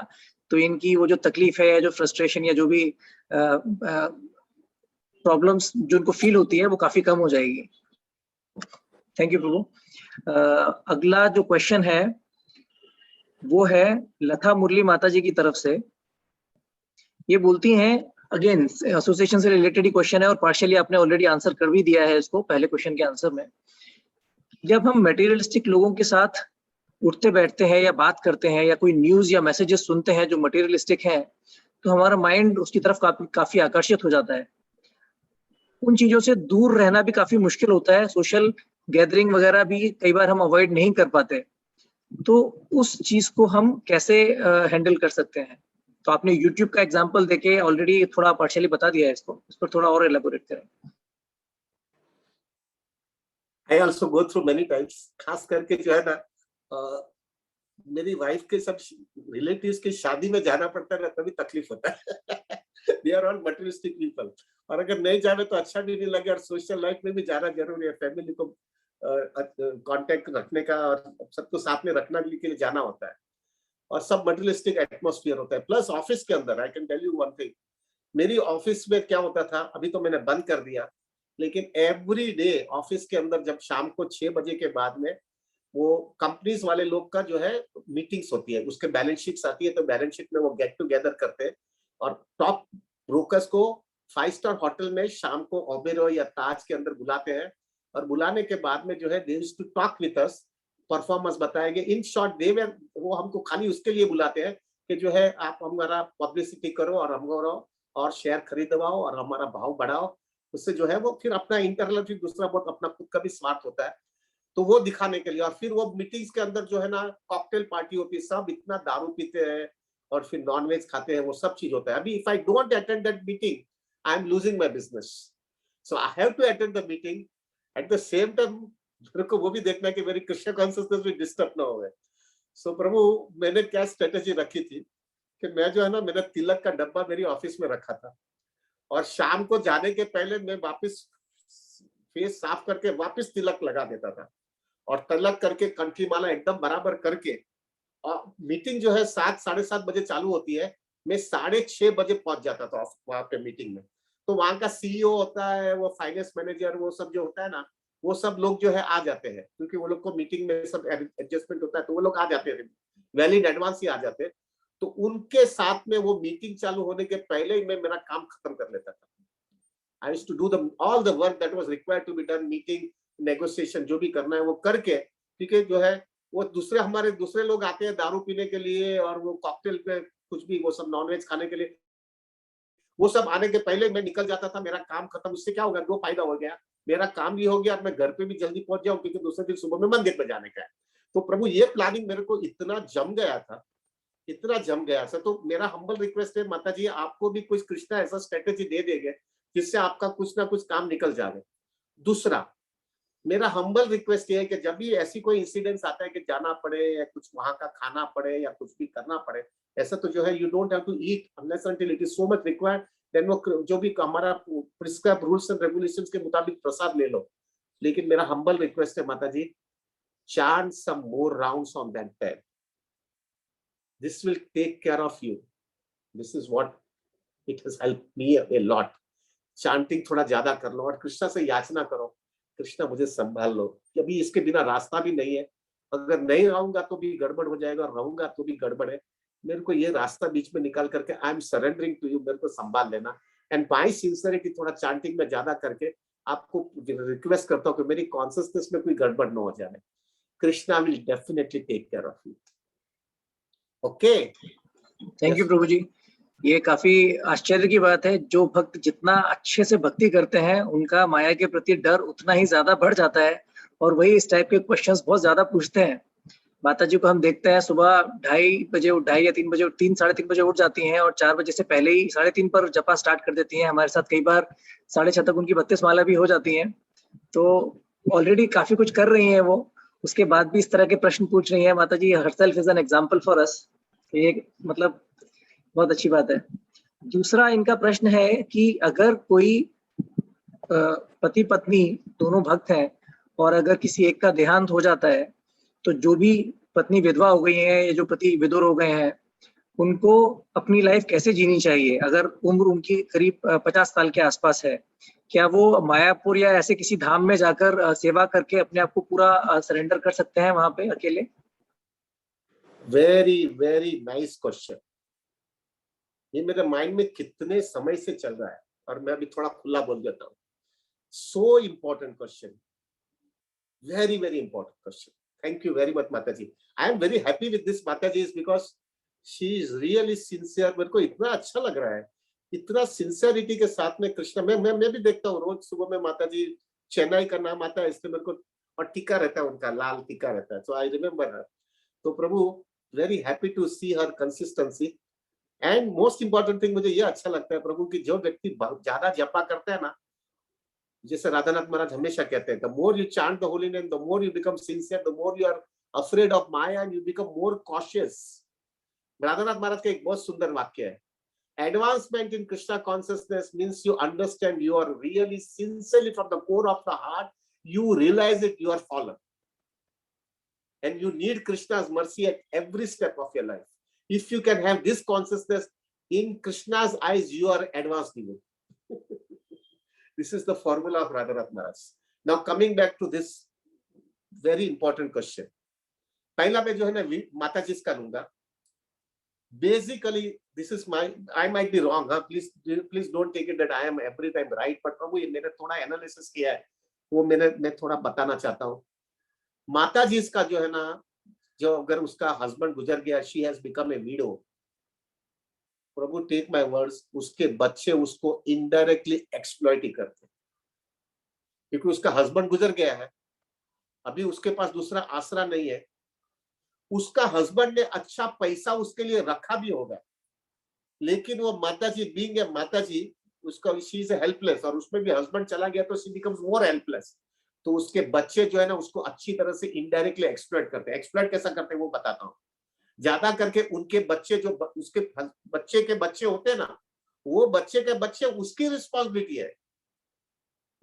तो इनकी वो जो तकलीफ है या जो फ्रस्ट्रेशन या जो भी प्रॉब्लम्स जो इनको फील होती है वो काफी कम हो जाएगी. थैंक यू प्रभु. अगला जो क्वेश्चन है वो है लता मुरली माता जी की तरफ से. ये बोलती हैं, अगेन एसोसिएशन से रिलेटेड ही क्वेश्चन है और पार्शियली आपने ऑलरेडी आंसर कर भी दिया है इसको पहले क्वेश्चन के आंसर में. जब हम मटेरियलिस्टिक लोगों के साथ उठते बैठते हैं या बात करते हैं या कोई न्यूज या मैसेजेस सुनते हैं जो मटेरियलिस्टिक हैं, तो हमारा माइंड उसकी तरफ काफी आकर्षित हो जाता है. उन चीजों से दूर रहना भी काफी मुश्किल होता है. सोशल गैदरिंग वगैरह भी कई बार हम अवॉइड नहीं कर पाते. तो उस चीज को हम कैसे हैंडल कर सकते हैं? तो आपने YouTube का एग्जांपल देके ऑलरेडी थोड़ा पार्शियली बता दिया है इसको, इस पर थोड़ा और एलाबोरेट करें. I also go through many times. खास करके जो है ना, मेरी वाइफ के सब रिलेटिव्स की शादी में जाना पड़ता है, तभी तकलीफ होता है. They are all materialistic people. और अगर नहीं जावे तो अच्छा भी नहीं लगे. और सोशल लाइफ में भी जाना जरूरी है. फैमिली को कांटेक्ट रखने का और सबको साथ में रखना के लिए जाना होता है. और सब मटेरियलिस्टिक एटमॉस्फेयर होता है. प्लस ऑफिस के अंदर I can tell you one thing. मेरी ऑफिस में क्या होता था, अभी तो मैंने बंद कर दिया, लेकिन एवरी डे ऑफिस के अंदर जब शाम को 6 बजे के बाद में वो कंपनीज वाले लोग का जो है मीटिंग्स होती है, उसके बैलेंस शीट्स आती है. तो बैलेंस शीट में वो गेट टुगेदर करते हैं और टॉप ब्रोकर्स को 5 स्टार होटल में शाम को ओबेरॉय या ताज के अंदर बुलाते हैं. और बुलाने के बाद में जो है they used to talk with us, performance बताएंगे. इन शॉर्ट वो हमको खाली उसके लिए बुलाते हैं कि जो है आप हमारा पब्लिसिटी करो और हमको और शेयर खरीदवाओ और हमारा भाव बढ़ाओ. उससे जो है वो फिर अपना इंटरनल फिर दूसरा बहुत अपना खुद का भी स्वार्थ होता है, तो वो दिखाने के लिए. और फिर वो मीटिंग्स के अंदर जो है ना कॉकटेल पार्टी होती है, सब इतना दारू पीते हैं और फिर नॉनवेज खाते हैं, वो सब चीज होता है. अभी if I don't attend that meeting I am losing my business. So I have to attend the meeting. At the same time मेरे को वो भी देखना है कि मेरी कृष्ण कॉन्शियसनेस भी डिस्टर्ब ना हो. सो प्रभु मैंने क्या स्ट्रेटेजी रखी थी कि मैं जो है ना, मेरा तिलक का डब्बा मेरी ऑफिस में रखा था और शाम को जाने के पहले मैं वापस फेस साफ करके वापस तिलक लगा देता था और तिलक करके कंठी माला एकदम बराबर करके. और मीटिंग जो है 7 साढ़े 7 बजे चालू होती है, मैं 6:30 बजे पहुंच जाता था वहां पे मीटिंग में. तो वहां का सीईओ होता है, वो फाइनेंस मैनेजर, वो सब जो होता है ना, वो सब लोग जो है आ जाते हैं क्योंकि वो लोग को मीटिंग में सब एडजस्टमेंट होता है, तो वो लोग आ जाते हैं, वेल इन एडवांस ही आ जाते हैं. तो उनके साथ में वो मीटिंग चालू होने के पहले ही मैं मेरा काम खत्म कर लेता था. I used to do all the work that was required to be done. Meeting, negotiation जो भी करना है वो करके, क्योंकि जो है वो हमारे दूसरे लोग आते हैं दारू पीने के लिए और वो कॉकटेल पे कुछ भी वो सब नॉनवेज खाने के लिए, वो सब आने के पहले मैं निकल जाता था. मेरा काम खत्म. उससे क्या होगा, 2 फायदा हो गया. मेरा काम भी हो गया और मैं घर पे भी जल्दी पहुंच जाऊं क्योंकि दूसरे दिन सुबह में मंदिर में जाने का है. तो प्रभु ये प्लानिंग मेरे को इतना जम गया था. तो मेरा हम्बल रिक्वेस्ट है माता जी, आपको भी कुछ कृष्णा ऐसा स्ट्रेटेजी दे देंगे जिससे आपका कुछ ना कुछ काम निकल जाए. दूसरा मेरा हम्बल रिक्वेस्ट ये है कि जब भी ऐसी कोई इंसिडेंस आता है कि जाना पड़े या कुछ वहां का खाना पड़े या कुछ भी करना पड़े, ऐसा तो जो है you don't have to eat unless until it is so much required. Then वो जो भी हमारा प्रिस्क्राइब रूल्स एंड रेगुलेशंस के मुताबिक प्रसाद ले लो. लेकिन मेरा हम्बल रिक्वेस्ट है माता जी, chant some more rounds on that bed. This will take care of you. This is what it has helped me a lot. Chanting थोड़ा ज्यादा कर लो और कृष्णा से याचना करो, कृष्णा मुझे संभाल लो. अभी इसके बिना रास्ता भी नहीं है. अगर नहीं रहूंगा तो भी गड़बड़ हो जाएगा, रहूंगा तो भी गड़बड़ है. मेरे को ये रास्ता बीच में निकाल करके I am surrendering to you, मेरे को संभाल लेना. एंड बाय सिंसियरिटी थोड़ा चांटिंग में ज्यादा करके आपको रिक्वेस्ट करता हूँ कि मेरी कॉन्शियसनेस में कोई गड़बड़ न हो जाए. Krishna will definitely take care of you. Okay. Thank you प्रभु जी. ये काफी आश्चर्य की बात है. जो भक्त जितना अच्छे से भक्ति करते हैं उनका माया के प्रति डर उतना ही ज्यादा बढ़ जाता है और वही इस टाइप के क्वेश्चंस बहुत ज्यादा पूछते हैं. माता जी को हम देखते हैं सुबह 2:30 बजे, 2:30 या 3 बजे, 3 साढ़े 3 बजे उठ जाती हैं और 4 बजे से पहले ही 3:30 पर जपा स्टार्ट कर देती हैं। हमारे साथ कई बार 6:30 तक उनकी 32 माला भी हो जाती हैं। तो ऑलरेडी काफी कुछ कर रही हैं वो, उसके बाद भी इस तरह के प्रश्न पूछ रही हैं। Mata ji herself is an example for us. ये मतलब बहुत अच्छी बात है। दूसरा इनका प्रश्न है कि अगर कोई पति पत्नी दोनों भक्त हैं और अगर किसी एक का देहांत हो जाता है, तो जो भी पत्नी विधवा हो गई है या जो पति विधुर हो गए हैं, उनको अपनी लाइफ कैसे जीनी चाहिए? अगर उम्र उनकी करीब 50 साल के आसपास है, क्या वो मायापुर या ऐसे किसी धाम में जाकर सेवा करके अपने आप को पूरा सरेंडर कर सकते हैं वहां पे अकेले? Very very nice question. ये मेरे माइंड में कितने समय से चल रहा है और मैं अभी थोड़ा खुला बोल देता हूँ। So important question, very very important question. Thank you very much Mata ji. I am very happy with this Mata ji because she is really sincere. मेरे को इतना अच्छा लग रहा है, इतना सिंसियरिटी के साथ में कृष्णा। मैं भी देखता हूँ रोज सुबह में माता जी, चेन्नई का नाम आता है इसलिए मेरे को, और टीका रहता है उनका, लाल टीका रहता है, सो आई रिमेम्बर हर। तो Prabhu very happy to see her consistency. And most important thing मुझे ये अच्छा लगता है प्रभु कि जो व्यक्ति ज्यादा जपा करता है ना, जैसे राधानाथ महाराज हमेशा कहते हैं, the more you chant the holy name, the more you become sincere, the more you are afraid of maya and you become more cautious. Radhanath Maharaj का एक बहुत सुंदर वाक्य है, advancement in Krishna consciousness means you understand you are really sincerely from the core of the heart, you realize it, you are fallen and you need Krishna's mercy at every step of your life. If you can have this consciousness, in Krishna's eyes you are advanced even. This is the formula of Radhanath Maharaj. Now coming back to this very important question, पहला मैं जो है ना माता जी का लूंगा। Basically this is my, I might be wrong, please don't take it that I am every time right, but प्रभु ये मैंने थोड़ा एनालिसिस किया है, वो मैं थोड़ा बताना चाहता हूँ। माता जी इसका जो है ना, जो अगर उसका हस्बैंड गुजर गया, she has become a widow, प्रभु टेक माय वर्ड्स, उसके बच्चे उसको इनडायरेक्टली एक्सप्लॉइट ही करते, क्योंकि उसका हस्बैंड गुजर गया है, अभी उसके पास दूसरा आसरा नहीं है। उसका हस्बैंड ने अच्छा पैसा उसके लिए रखा भी होगा, लेकिन वो माता जी बीइंग ए माता जी, उसका शी इज हेल्पलेस, और उसमें भी हस्बैंड चला गया तो शी बिकम्स मोर हेल्पलेस। तो उसके बच्चे जो है ना उसको अच्छी तरह से इनडायरेक्टली एक्सप्लॉइट करते हैं। एक्सप्लॉइट कैसा करते हैं वो बताता हूँ। ज्यादा करके उनके बच्चे जो उसके बच्चे के बच्चे होते हैं ना, वो बच्चे के बच्चे उसकी रिस्पॉन्सिबिलिटी है,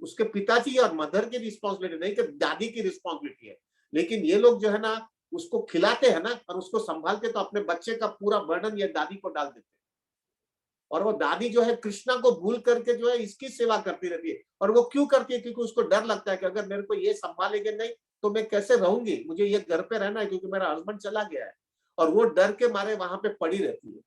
उसके पिताजी और मदर की रिस्पॉन्सिबिलिटी नहीं, कि दादी की रिस्पॉन्सिबिलिटी है। लेकिन ये लोग जो है ना उसको खिलाते हैं ना और उसको संभालते, तो अपने बच्चे का पूरा बर्डन ये दादी को डाल देते हैं, और वो दादी जो है कृष्णा को भूल करके जो है इसकी सेवा करती रहती है। और वो क्यों करती है? क्योंकि उसको डर लगता है कि अगर मेरे को ये संभालेंगे नहीं तो मैं कैसे रहूंगी, मुझे ये घर पे रहना है क्योंकि मेरा हस्बैंड चला गया है, और वो डर के मारे वहां पे पड़ी रहती है।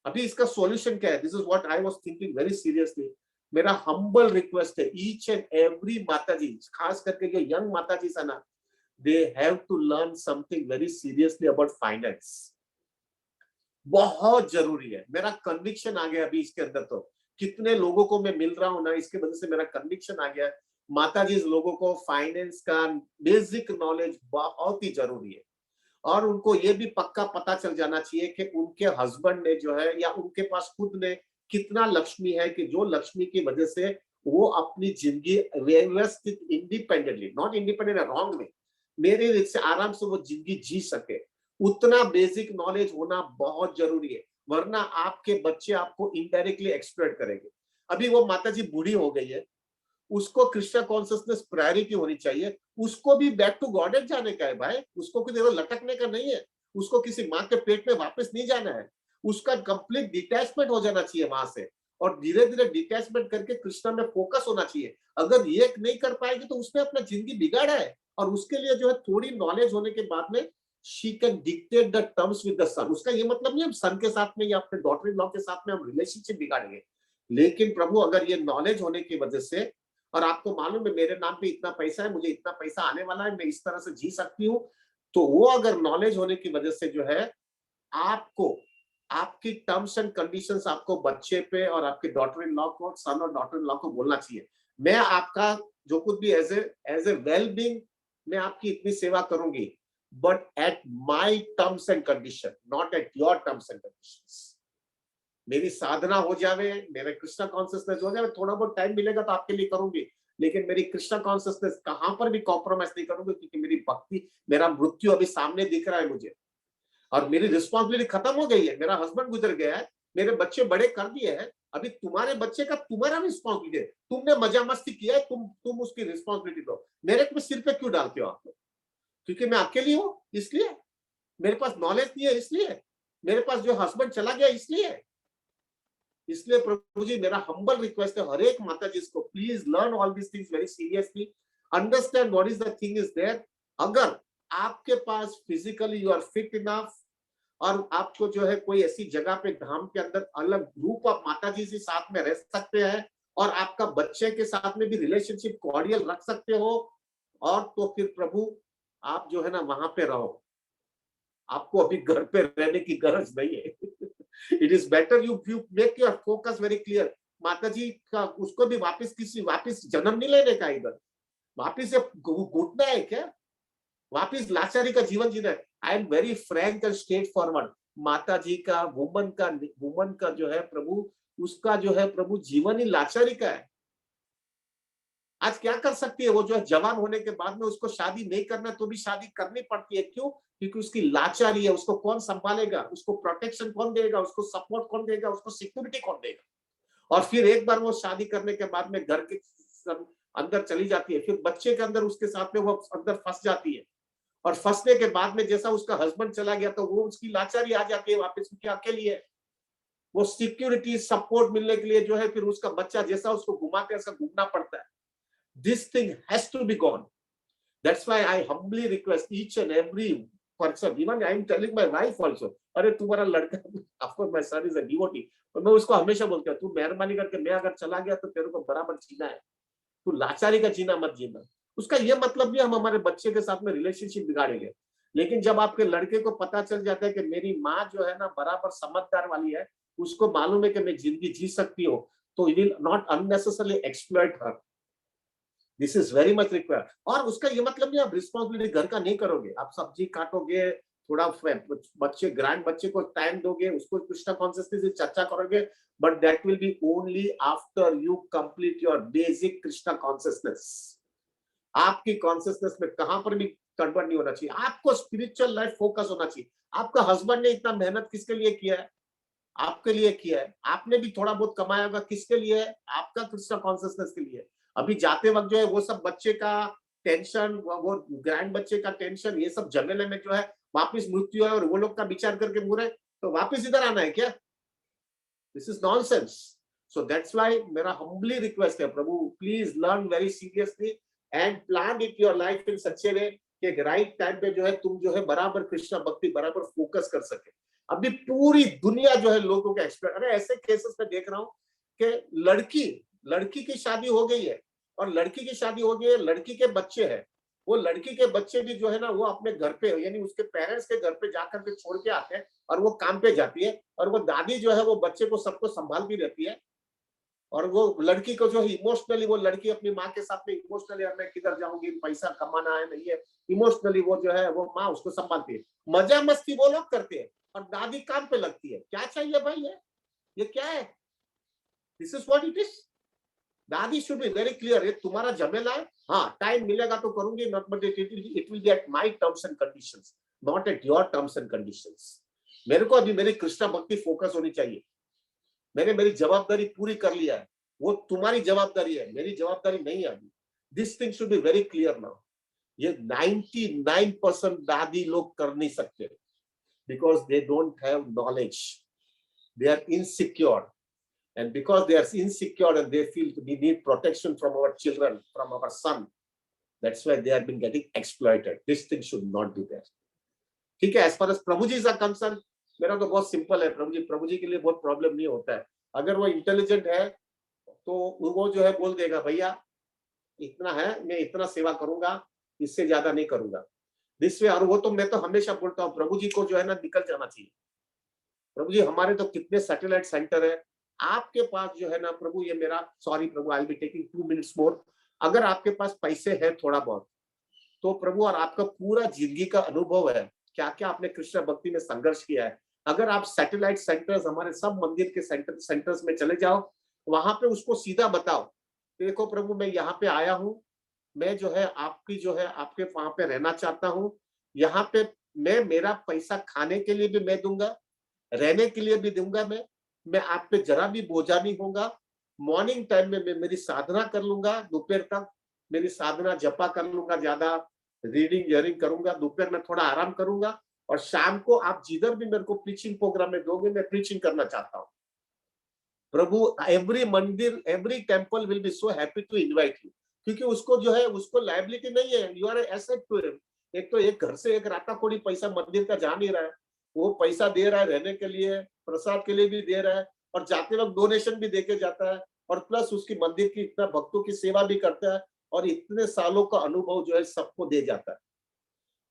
अभी इसका सॉल्यूशन क्या है? This is what I was thinking very seriously. मेरा हम्बल रिक्वेस्ट है ईच एंड एवरी माता जी, खास करके जो यंग माता जी है ना, they have to learn something very seriously about finance. बहुत जरूरी है, मेरा कन्विक्शन आ गया अभी इसके अंदर। तो कितने लोगों को मैं मिल रहा हूं ना, इसके वजह से मेरा कन्विक्शन आ गया, माता जी लोगों को फाइनेंस का बेसिक नॉलेज बहुत ही जरूरी है। और उनको ये भी पक्का पता चल जाना चाहिए कि उनके हस्बैंड ने जो है या उनके पास खुद ने कितना लक्ष्मी है, कि जो लक्ष्मी की वजह से वो अपनी जिंदगी व्यवस्थित इंडिपेंडेंटली, नॉट इंडिपेंडेंट रॉन्ग में, मेरे से आराम से वो जिंदगी जी सके। उतना बेसिक नॉलेज होना बहुत जरूरी है, वरना आपके बच्चे आपको इनडायरेक्टली एक्सप्लॉइट करेंगे। अभी वो माता जी बूढ़ी हो गई है, उसको कृष्ण कॉन्शियसनेस प्रायोरिटी होनी चाहिए। उसको भी बैक टू गॉडेड जाने का है भाई, उसको कुछ लटकने का नहीं है, उसको किसी माँ के पेट में वापस नहीं जाना है। उसका कंप्लीट डिटैचमेंट हो जाना चाहिए वहां से, और धीरे धीरे डिटैचमेंट करके कृष्णा में फोकस होना चाहिए। अगर ये नहीं कर पाएगी तो उसने अपना जिंदगी बिगाड़ा है, और उसके लिए जो है थोड़ी नॉलेज होने के बाद में she can dictate the terms with the son. उसका ये मतलब नहीं हम सन के साथ में या अपने डॉटर इन लॉ के साथ में हम रिलेशनशिप बिगाड़ेंगे, लेकिन प्रभु अगर ये नॉलेज होने की वजह से, और आपको मालूम है मेरे नाम पे इतना पैसा है, मुझे इतना पैसा आने वाला है, मैं इस तरह से जी सकती हूँ, तो वो अगर नॉलेज होने की वजह से जो है आपको आपकी टर्म्स एंड कंडीशंस आपको बच्चे पे और आपके डॉटर इन लॉ को, सन और डॉटर इन लॉ को बोलना चाहिए, मैं आपका जो कुछ भी एज ए वेल बीइंग मैं आपकी इतनी सेवा करूंगी, but at my terms and condition, not at your terms and conditions. मेरी साधना हो जावे, मेरा कृष्णा कॉन्शियसनेस हो जावे, थोड़ा बहुत टाइम मिलेगा तो आपके लिए करूंगी, लेकिन मेरी कृष्णा कॉन्शियसनेस कहां पर भी कॉम्प्रोमाइज नहीं करूंगी, क्योंकि मेरी भक्ति, मेरा मृत्यु अभी सामने दिख रहा है मुझे, और मेरी रिस्पॉन्सिबिलिटी खत्म हो गई है। मेरा हस्बैंड गुजर गया है, मेरे बच्चे बड़े कर दिए हैं, अभी तुम्हारे बच्चे का तुम्हारा रिस्पॉन्सिबिलिटी है। तुमने मजा मस्ती किया है, तुम उसकी रिस्पॉन्सिबिलिटी दो। मेरे को सिर पे क्यों डालते हो आप लोग? क्योंकि मैं अकेली हूं इसलिए, मेरे पास नॉलेज नहीं है इसलिए, मेरे पास जो हस्बैंड चला गया इसलिए। इसलिए प्रभु जी, मेरा हम्बल रिक्वेस्ट है हर एक माता जी को, please learn all this things very seriously, understand what is the thing is there. अगर आपके पास physically you are fit enough, और आपको जो है कोई ऐसी जगह पे धाम के अंदर अलग ग्रुप ऑफ माता जी से साथ में रह सकते हैं, और आपका बच्चे के साथ में भी रिलेशनशिप कॉर्डियल रख सकते हो, और तो फिर प्रभु आप जो है ना वहां पे रहो। आपको अभी घर पे रहने की गरज नहीं है। It is better you make your focus very clear. माता जी का उसको भी वापिस जन्म नहीं लेने का, इधर वापिस से घुटना है क्या, वापिस लाचारी का जीवन जीना है। आई am very Frank and straight forward. माता जी का वुमन का जो है प्रभु, उसका जो है प्रभु जीवन ही लाचारी का है। आज क्या कर सकती है वो, जो है जवान होने के बाद में उसको शादी नहीं करना तो भी शादी करनी पड़ती है। क्यों? क्योंकि उसकी लाचारी है। उसको कौन संभालेगा, उसको प्रोटेक्शन कौन देगा, उसको सपोर्ट कौन देगा, उसको सिक्योरिटी कौन देगा। और फिर एक बार वो शादी करने के बाद में घर के अंदर चली जाती है, फिर बच्चे के अंदर उसके साथ में वो अंदर फंस जाती है, और फंसने के बाद में जैसा उसका हस्बैंड चला गया तो वो उसकी लाचारी आ जाती है वापस, उसके अकेली है। वो सिक्योरिटी सपोर्ट मिलने के लिए जो है फिर उसका बच्चा जैसा उसको घुमाते ऐसा घूमना पड़ता है। This thing has to be gone. That's why I humbly request each and every person, even I am telling my wife also, अरे तुम्हारा लड़का, of course my son is a devotee, और मैं उसको हमेशा बोलता हूँ, तू मेहरबानी करके, मैं अगर चला गया तो तेरे को बराबर जीना है, तू लाचारी का जीना मत जीना। उसका ये मतलब भी हम हमारे बच्चे के साथ में रिलेशनशिप बिगाड़ेंगे। लेकिन जब आपके लड़के को पता चल जाता है कि मेरी माँ जो है ना बराबर समझदार वाली है, उसको मालूम है कि मैं जिंदगी जी सकती हूँ, तो he will not unnecessarily exploit her. This is very much required. और उसका ये मतलब नहीं आप रिस्पॉन्सिबिलिटी घर का नहीं करोगे, आप सब्जी काटोगे, थोड़ा बच्चे ग्रैंड बच्चे को टाइम दोगे, उसको कृष्णा कॉन्शियसनेस से चर्चा करोगे, but that will be only after you complete your basic Krishna consciousness. आपकी कॉन्शियसनेस में कहां पर भी गड़बड़ नहीं होना चाहिए। आपको स्पिरिचुअल लाइफ फोकस होना चाहिए। आपका हस्बैंड ने इतना मेहनत किसके लिए किया है? आपके लिए किया है। आपने भी थोड़ा बहुत कमाया होगा, किसके लिए है? आपका कृष्णा कॉन्शियसनेस के लिए। अभी जाते वक्त जो है वो सब बच्चे का टेंशन, वो ग्रैंड बच्चे का टेंशन, ये सब झमेले में जो है वापिस मृत्यु है और वो लोग का विचार करके बुरे तो वापिस इधर आना है क्या? This is nonsense. So that's why मेरा हम्बली रिक्वेस्ट है, Prabhu please learn very seriously and plan it your life in such a way कि राइट टाइम पे जो है तुम जो है बराबर कृष्णा भक्ति बराबर फोकस कर सके। अभी पूरी दुनिया जो है लोगों के एक्सपर्ट, अरे ऐसे केसेस में देख रहा हूँ कि लड़की की शादी हो गई है, और लड़की की शादी हो गई है, लड़की के बच्चे हैं, वो लड़की के बच्चे भी जो है ना वो अपने घर पे, यानी उसके पेरेंट्स के घर पे जाकर के छोड़ के आते हैं, और वो काम पे जाती है, और वो दादी जो है वो बच्चे को सबको संभालती रहती है, और वो लड़की को जो है इमोशनली, वो लड़की अपनी माँ के साथ में इमोशनली, मैं किधर जाऊंगी, पैसा कमाना है, नहीं है, इमोशनली वो जो है वो माँ उसको संभालती है। मजा मस्ती वो लोग करते हैं और दादी काम पे लगती है। क्या चाहिए भाई? ये क्या है? This is what it is. दादी शुड बी वेरी क्लियर, ये तुम्हारा झमेला है, हाँ टाइम मिलेगा तो करूंगी, not but it will B at my terms and conditions, not at your terms and conditions. मेरे को अभी मेरी कृष्णा भक्ति फोकस होनी चाहिए। मैंने मेरी जवाबदारी पूरी कर लिया है, वो तुम्हारी जवाबदारी है, मेरी जवाबदारी नहीं है अभी। This thing should be very clear now. ये 99% दादी लोग कर नहीं सकते, because they don't have knowledge, they are insecure, and because they are insecure and they feel we need protection from our children, from our son, that's why they have been getting exploited. This thing should not be there. ठीक है? as far as Prabhu ji is concerned, मेरा तो बहुत simple है। प्रभु जी के लिए बहुत problem नहीं होता है। अगर वो इंटेलिजेंट है तो वो जो है बोल देगा भैया इतना है, मैं इतना सेवा करूंगा, इससे ज्यादा नहीं करूंगा। This way. और वो तो मैं तो हमेशा बोलता हूँ प्रभु जी को जो है ना निकल जाना चाहिए। प्रभु जी हमारे तो कितने सैटेलाइट सेंटर है, आपके पास जो है ना प्रभु, ये मेरा, sorry Prabhu, I will be taking 2 minutes मोर। अगर आपके पास पैसे है थोड़ा बहुत, तो प्रभु और आपका पूरा जिंदगी का अनुभव है, क्या क्या आपने कृष्ण भक्ति में संघर्ष किया है, अगर आप सैटेलाइट सेंटर्स, हमारे सब मंदिर के सेंटर्स में चले जाओ, वहां पे उसको सीधा बताओ, देखो प्रभु मैं यहाँ पे आया हूँ, मैं जो है आपकी जो है आपके वहां पे रहना चाहता हूँ, यहाँ पे मैं मेरा पैसा खाने के लिए भी मैं दूंगा, रहने के लिए भी दूंगा, मैं आप पे जरा भी बोझा नहीं होगा, मॉर्निंग टाइम में मैं मेरी साधना कर लूंगा, दोपहर तक मेरी साधना जपा कर लूंगा, ज्यादा रीडिंग हियरिंग करूंगा, दोपहर में थोड़ा आराम करूंगा, और शाम को आप जिधर भी मेरे को प्रीचिंग प्रोग्राम में दोगे, मैं प्रीचिंग करना चाहता हूँ प्रभु। Every mandir, every temple will be so happy to invite you, क्योंकि उसको जो है उसको लायबिलिटी नहीं है, you are asset to him. एक तो एक घर से एक राता कोड़ी पैसा मंदिर का जा नहीं रहा है, वो पैसा दे रहा है रहने के लिए, प्रसाद के लिए भी दे रहा है, और जाते वक्त डोनेशन भी देके जाता है, और प्लस उसकी मंदिर की इतना भक्तों की सेवा भी करता है, और इतने सालों का अनुभव जो है सबको दे जाता है।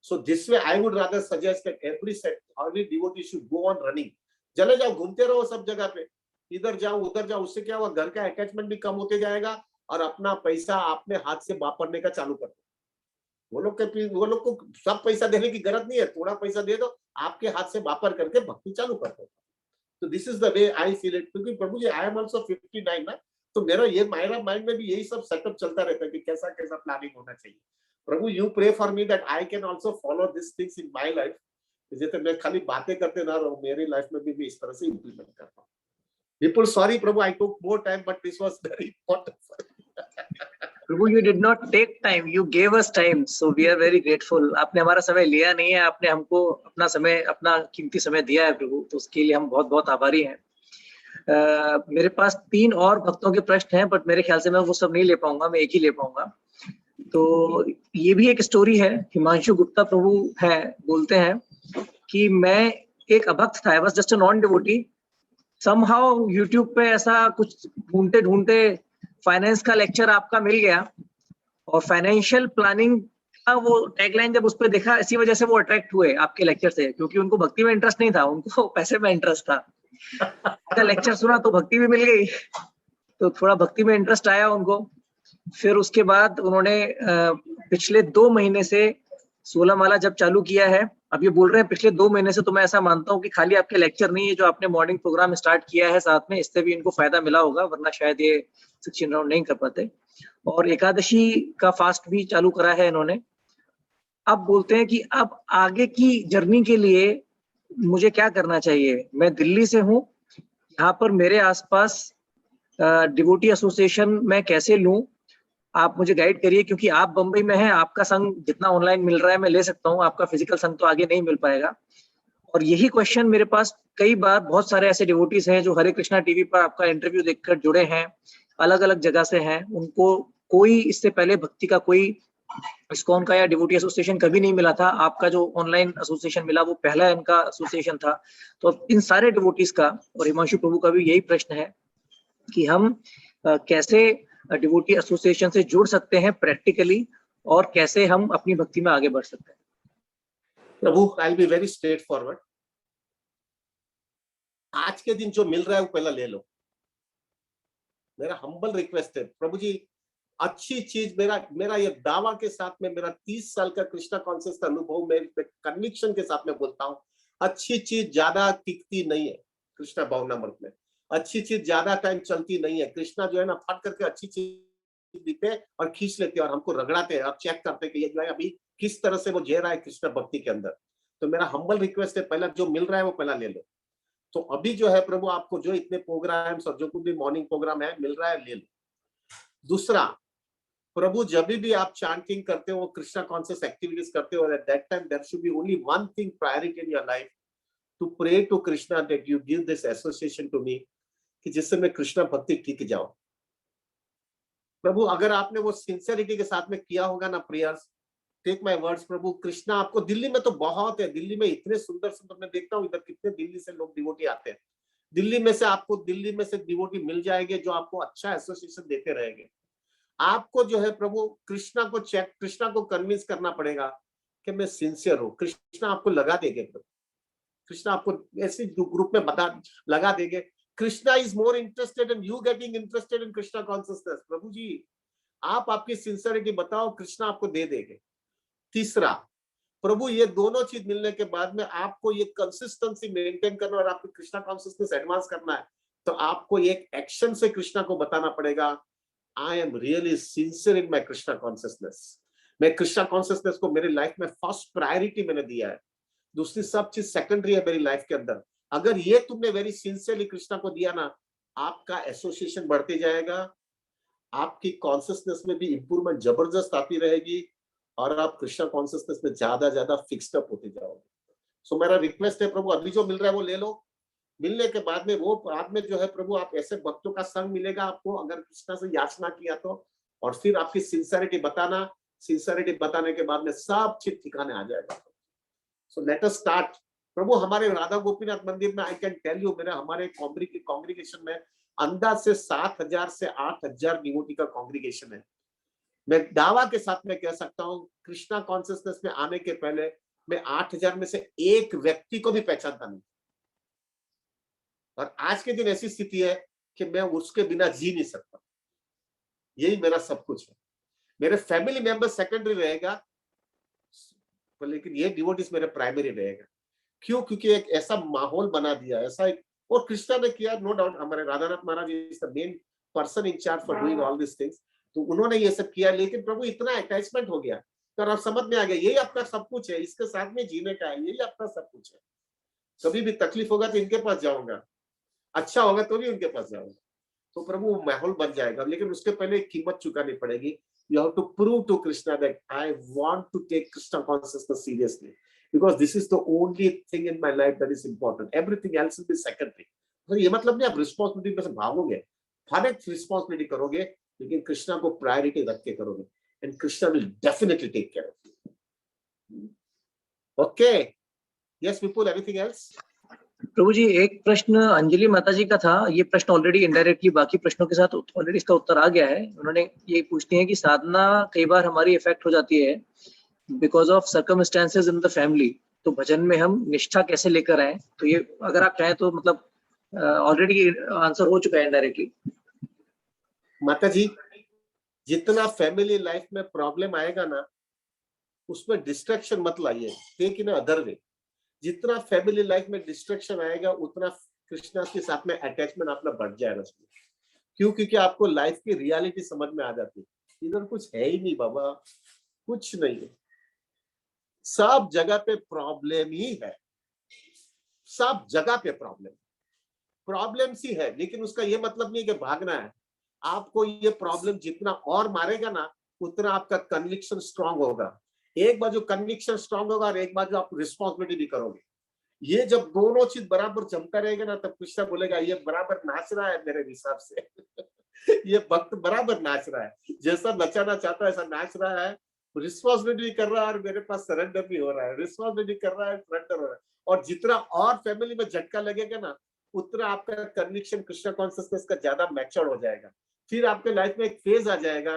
So this way I would rather suggest that every devotee should go on running. चले जाओ, घूमते रहो सब जगह पे, इधर जाओ उधर जाओ, उससे क्या होगा, घर का अटैचमेंट भी कम होते जाएगा, और अपना पैसा अपने हाथ से वापरने का चालू कर दो। वो लोग को सब पैसा देने की जरूरत नहीं है, थोड़ा पैसा दे दो, आपके हाथ से वापर करके भक्ति चालू कर दो। तो this is the way I feel it, क्योंकि प्रभु जी आई एम ऑल्सो 59 ना, तो मेरा माइंड में भी यही सब सेटअप चलता रहता है कि कैसा कैसा प्लानिंग होना चाहिए। Prabhu you pray for me that I can also follow this things in my life, जैसे मैं खाली बातें करते ना रहूं, मेरी लाइफ में भी इस तरह से इम्प्लीमेंट करता हूँ। People, sorry Prabhu, I took more time, but this was very important for me. Prabhu, you did not take time, you gave us time, so we are very grateful. आपने हमारा समय लिया नहीं है, आपने हमको अपना समय, अपना कीमती समय दिया है प्रभु, तो उसके लिए हम बहुत बहुत आभारी हैं। मेरे पास 3 और भक्तों के प्रश्न हैं, बट मेरे ख्याल से मैं वो सब नहीं ले पाऊंगा, मैं एक ही ले पाऊंगा। तो ये भी एक स्टोरी है। हिमांशु गुप्ता प्रभु है, बोलते हैं कि मैं एक अभक्त था, I was just a non devotee. Somehow YouTube पे ऐसा कुछ ढूंढते ढूंढते फाइनेंस का लेक्चर आपका मिल गया, और फाइनेंशियल प्लानिंग का वो टैगलाइन जब उस पर देखा, इसी वजह से वो अट्रैक्ट हुए आपके लेक्चर से, क्योंकि उनको भक्ति में इंटरेस्ट नहीं था, उनको पैसे में इंटरेस्ट था। आपका लेक्चर सुना तो भक्ति भी मिल गई, तो थोड़ा भक्ति में इंटरेस्ट आया उनको। फिर उसके बाद उन्होंने पिछले 2 महीने से 16 माला जब चालू किया है। अब ये बोल रहे हैं पिछले 2 महीने से, तो मैं ऐसा मानता हूँ कि खाली आपके लेक्चर नहीं है, जो आपने मॉर्निंग प्रोग्राम स्टार्ट किया है साथ में, इससे भी इनको फायदा मिला होगा, वरना शायद ये 16 राउंड नहीं कर पाते। और एकादशी का फास्ट भी चालू करा है इन्होंने। अब बोलते हैं कि अब आगे की जर्नी के लिए मुझे क्या करना चाहिए। मैं दिल्ली से हूँ, यहाँ पर मेरे आसपास डिवोटी एसोसिएशन मैं कैसे लूं, आप मुझे गाइड करिए, क्योंकि आप बंबई में हैं, आपका संघ जितना ऑनलाइन मिल रहा है मैं ले सकता हूं, आपका फिजिकल संघ तो आगे नहीं मिल पाएगा। और यही क्वेश्चन मेरे पास कई बार, बहुत सारे ऐसे डिवोटीज हैं जो हरे कृष्णा टीवी पर आपका इंटरव्यू देखकर जुड़े हैं, अलग अलग जगह से हैं, उनको कोई इससे पहले भक्ति का कोई इस्कॉन का या डिवोटी एसोसिएशन कभी नहीं मिला था। आपका जो ऑनलाइन एसोसिएशन मिला वो पहला इनका एसोसिएशन था। तो अब इन सारे डिवोटीज का और हिमांशु प्रभु का भी यही प्रश्न है कि हम कैसे डिवोटी एसोसिएशन से जुड़ सकते हैं प्रैक्टिकली, और कैसे हम अपनी भक्ति में आगे बढ़ सकते हैं। प्रभु, आई बी वेरी स्ट्रेट फॉरवर्ड। आज के दिन जो मिल रहा है वो पहला ले लो, मेरा हम्बल रिक्वेस्ट है प्रभु जी। अच्छी चीज, मेरा ये दावा के साथ में, मेरा 30 साल का कृष्णा कॉन्शियस का अनुभव में कन्विक्शन के साथ में बोलता हूँ, अच्छी चीज ज्यादा टिकती नहीं है कृष्णा भावनामृत में। अच्छी चीज ज्यादा टाइम चलती नहीं है। कृष्णा जो है ना, फट करके अच्छी चीज देते और खींच लेते हैं और हमको रगड़ाते हैं और चेक करते हैं कि ये अभी किस तरह से वो जे रहा है कृष्णा भक्ति के अंदर। तो मेरा हम्बल रिक्वेस्ट है, पहला जो मिल रहा है वो पहला ले लो। तो अभी जो है प्रभु, आपको जो इतने प्रोग्राम्स और जो कुछ भी मॉर्निंग प्रोग्राम है मिल रहा है, ले लो। दूसरा, प्रभु जब भी आप चैंटिंग करते हो, कृष्णा कॉन्शियस एक्टिविटीज करते हो, at that time there should be only one thing priority in your life, to pray to Krishna that you give this association to me, कि जिससे मैं कृष्णा भक्ति ठीक जाऊं। प्रभु अगर आपने वो सिंसियरिटी के साथ में किया होगा ना प्रेयर्स, टेक माय वर्ड्स प्रभु, कृष्णा आपको, दिल्ली में तो बहुत है, दिल्ली में इतने सुंदर सुंदर, मैं देखता हूँ इधर कितने दिल्ली से लोग डिवोटी आते हैं। दिल्ली में से आपको, दिल्ली में से डिवोटी मिल जाएंगे जो आपको अच्छा एसोसिएशन देते रहेंगे। आपको जो है प्रभु कृष्णा को कन्विंस करना पड़ेगा कि मैं सिंसियर हूँ। कृष्णा आपको लगा देंगे प्रभु, कृष्णा आपको ऐसे ग्रुप में लगा देंगे। Krishna is more interested in you getting interested in Krishna consciousness. Prabhu ji आप आपकी सिंसियरिटी बताओ, कृष्णा आपको दे देंगे। तीसरा, प्रभु ये दोनों चीज मिलने के बाद में आपको ये कंसिस्टेंसी मेंटेन करना और आपको कृष्णा कॉन्शियसनेस एडवांस करना है, तो आपको एक एक्शन से कृष्णा को बताना पड़ेगा, I am really sincere in my Krishna consciousness. मैं कृष्णा कॉन्शियसनेस को मेरी लाइफ में फर्स्ट प्रायोरिटी मैंने दिया है, दूसरी सब चीज सेकेंडरी है मेरी लाइफ के अंदर। अगर ये तुमने वेरी सिंसियरली कृष्णा को दिया ना, आपका एसोसिएशन बढ़ते जाएगा, आपकी कॉन्शियसनेस में भी इंप्रूवमेंट जबरदस्त आती रहेगी और आप कृष्णा कॉन्शियसनेस में ज्यादा फिक्स्ड अप होते जाओगे। सो मेरा रिक्वेस्ट है प्रभु, अभी जो मिल रहा है वो ले लो, मिलने के बाद में वो बाद में जो है प्रभु आप ऐसे भक्तों का संग मिलेगा आपको, अगर कृष्णा से याचना किया तो, और फिर आपकी सिंसियरिटी बताना, सिंसियरिटी बताने के बाद में सब चीज ठिकाने आ जाएगा। So let us start. प्रभु हमारे राधा गोपीनाथ मंदिर में आई कैन टेल यू, मेरे हमारे कांग्रीगेशन में अंदाज से 7,000 से 8,000 डिवोटी का कांग्रीगेशन है। मैं दावा के साथ में कह सकता हूँ, कृष्णा कॉन्शियसनेस में आने के पहले मैं 8,000 में से एक व्यक्ति को भी पहचानता नहीं, और आज के दिन ऐसी स्थिति है कि मैं उसके बिना जी नहीं सकता। यही मेरा सब कुछ है। मेरे फैमिली मेंबर सेकेंडरी रहेगा, लेकिन ये डिवोटीज मेरे प्राइमरी रहेगा। क्यों? क्योंकि एक ऐसा माहौल बना दिया, ऐसा एक, और कृष्णा ने किया, नो डाउट। हमारे Radhanath Maharaj is the main person in charge for doing all this things, तो उन्होंने ये सब किया। लेकिन प्रभु इतना अटैचमेंट हो गया, तो आप समझ में आ गया यही आपका सब कुछ है, इसके साथ में जीने का है, यही आपका सब कुछ है। कभी भी तकलीफ होगा तो इनके पास जाऊंगा, अच्छा होगा तो भी उनके पास जाऊंगा, तो प्रभु माहौल बन जाएगा। लेकिन उसके पहले कीमत चुकानी पड़ेगी। You have to prove to Krishna that I want to take Krishna consciousness seriously, because this is the only thing in my life that is important. Everything else will be secondary. तो ये मतलब नहीं आप responsibility में से भागोगे, हर एक responsibility करोगे, लेकिन कृष्णा को प्रायोरिटी रख के करोगे, and Krishna will definitely take care of you. Okay, yes Vipul, anything else? Prabhu ji, एक प्रश्न अंजलि माता जी का था। ये प्रश्न ऑलरेडी इनडायरेक्टली बाकी प्रश्नों के साथ ऑलरेडी इसका उत्तर आ गया है। उन्होंने ये पूछती है कि साधना कई बार हमारी इफेक्ट हो जाती है because of circumstances in the family, तो भजन में हम निष्ठा कैसे लेकर आए? तो ये अगर आप चाहें तो मतलब ऑलरेडी आंसर हो चुका है इनडायरेक्टली। माता जी, जितना फैमिली लाइफ में प्रॉब्लम आएगा ना, उसमें डिस्ट्रैक्शन मत लाइए, टेक इन अदर वे। जितना फैमिली लाइफ में डिस्ट्रैक्शन आएगा, उतना कृष्णा के साथ में अटैचमेंट अपना बढ़ जाएगा उसमें। क्यों? क्योंकि आपको लाइफ की रियलिटी समझ में आ जाती है, इधर कुछ है ही नहीं बाबा, कुछ नहीं है, सब जगह पे प्रॉब्लम ही है, सब जगह पे प्रॉब्लम ही है। लेकिन उसका ये मतलब नहीं कि भागना है। आपको ये प्रॉब्लम जितना और मारेगा ना, उतना आपका कन्विक्शन स्ट्रांग होगा। एक बाजू कन्विक्शन स्ट्रांग होगा और एक बाजू आप रिस्पॉन्सिबिलिटी भी करोगे। ये जब दोनों चीज बराबर जमता रहेगा ना, तब कृष्णा बोलेगा ये बराबर नाच रहा है मेरे हिसाब से ये भक्त बराबर नाच रहा है, जैसा नचाना चाहता है ऐसा नाच रहा है, रिस्पॉन्सिबिलिटी कर रहा है और मेरे पास सरेंडर भी हो रहा है, रिस्पॉन्सिबिलिटी कर रहा है, सरेंडर हो रहा है। और जितना और फैमिली में झटका लगेगा ना, उतना आपका कन्विक्शन कृष्णा कॉन्शियसनेस का ज्यादा मैच्योर हो जाएगा। फिर आपके लाइफ में एक फेज आ जाएगा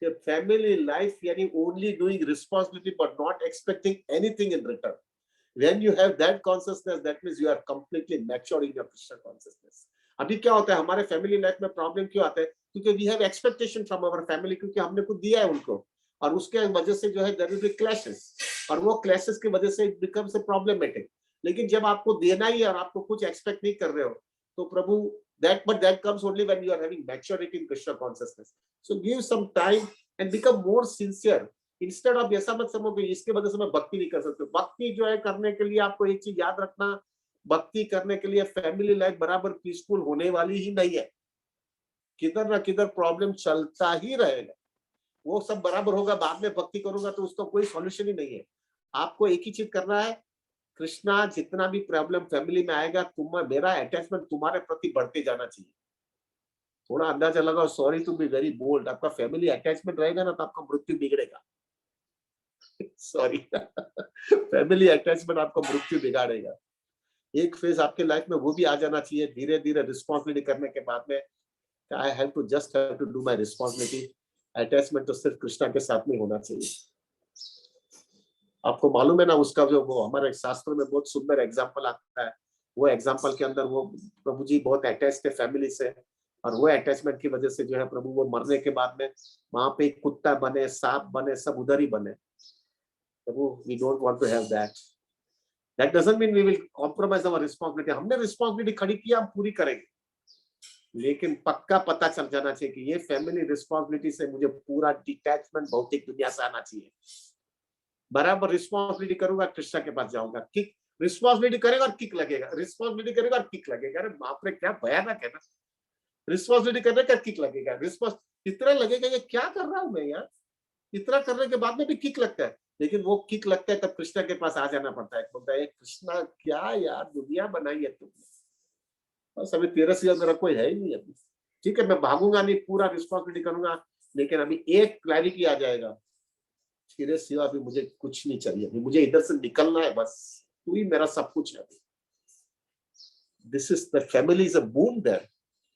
कि फैमिली लाइफ यानी only doing responsibility but not expecting anything in return. When you have that consciousness, that means you are completely mature in your Krishna consciousness. अभी क्या होता है हमारे फैमिली लाइफ में प्रॉब्लम क्यों आता है? क्योंकि we have expectation from our family, क्योंकि हमने कुछ दिया है उनको, और उसके वजह से जो है देयर विल बी क्लैशेस, और वो क्लैशेस की वजह से इट बिकम्स अ प्रॉब्लमेटिक। लेकिन जब आपको देना ही है और आपको कुछ एक्सपेक्ट नहीं कर रहे हो, तो प्रभु that comes only when you are having maturity in Krishna consciousness. So give some time and become more sincere. Instead of ऐसा मत समझो कि इसके वजह से मैं भक्ति नहीं कर सकता। भक्ति जो है करने के लिए आपको एक चीज याद रखना, भक्ति करने के लिए फैमिली लाइफ बराबर पीसफुल होने वाली ही नहीं है, किधर ना किधर प्रॉब्लम चलता ही रहेगा। वो सब बराबर होगा, बाद में भक्ति करूंगा तो उसका कोई सॉल्यूशन ही नहीं है। आपको एक ही चीज करना है, कृष्णा जितना भी प्रॉब्लम फैमिली में आएगा, मेरा अटैचमेंट तुम्हारे प्रति बढ़ते जाना चाहिए। थोड़ा अंदाजा लगाओ, sorry to be very bold, आपका फैमिली अटैचमेंट रहेगा ना तो आपका मृत्यु बिगड़ेगा। सॉरी फैमिली अटैचमेंट आपको मृत्यु बिगाड़ेगा। एक फेज आपके लाइफ में वो भी आ जाना चाहिए, धीरे धीरे रिस्पॉन्सिबिलिटी करने के बाद में I have to do my responsibility. Attachment तो सिर्फ कृष्णा के साथ में होना चाहिए। आपको मालूम है ना, उसका जो वो हमारे शास्त्र में बहुत सुंदर एग्जाम्पल आता है, वो एग्जाम्पल के अंदर वो प्रभु जी बहुत अटैच थे फैमिली से, और वो अटैचमेंट की वजह से जो है प्रभु वो मरने के बाद में वहां पे कुत्ता बने, सांप बने, सब उधर ही बने। Prabhu we don't want to have that. That doesn't mean we will compromise our responsibility. हमने रिस्पांसिबिलिटी खड़ी की, हम पूरी करेंगे, लेकिन पक्का पता चल जाना चाहिए कि ये फैमिली रिस्पांसिबिलिटी से मुझे पूरा डिटैचमेंट भौतिक दुनिया से आना चाहिए. बराबर रिस्पांसिबिलिटी करूंगा, कृष्णा के पास जाऊंगा. किक रिस्पांसिबिलिटी करेगा और किक लगेगा, रिस्पांसिबिलिटी करेगा और किक लगेगा. अरे बाप रे, क्या भयानक है ना. रिस्पांसिबिलिटी करने का किक लगेगा, रिस्पांस इतना लगेगा ये क्या कर रहा हूं मैं यार. इतना करने के बाद में भी किक लगता है, लेकिन वो किक लगता है तब कृष्णा के पास आ जाना पड़ता है. बोलता है कृष्णा क्या यार दुनिया बनाई है तुमने, बस अभी तेरे सिवा मेरा कोई है ही नहीं अभी. ठीक है, मैं भागूंगा नहीं, पूरा रिस्पांसिबिलिटी करूंगा, लेकिन अभी एक क्लैरिटी आ जाएगा, तेरे सिवा अभी मुझे कुछ नहीं चाहिए, अभी मुझे इधर से निकलना है, बस तू ही मेरा सब कुछ है. This is the family is a boom there.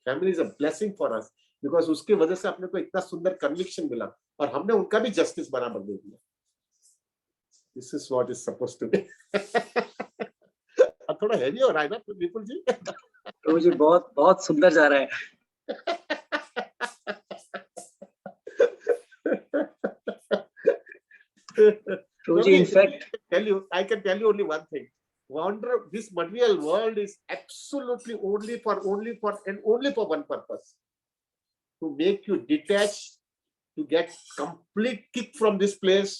Family is a blessing for us, because उसकी वजह से अपने को इतना सुंदर कन्विक्शन मिला और हमने उनका भी जस्टिस बराबर दे दिया. This is what is supposed to be. थोड़ा हैवी हो रहा है ना विपुल जी. प्रभु जी बहुत बहुत सुंदर जा रहा है. प्रभु जी in fact I can tell you only one thing. Wonder, this material world is absolutely only for one purpose: to make you detached, to get complete kick from this place,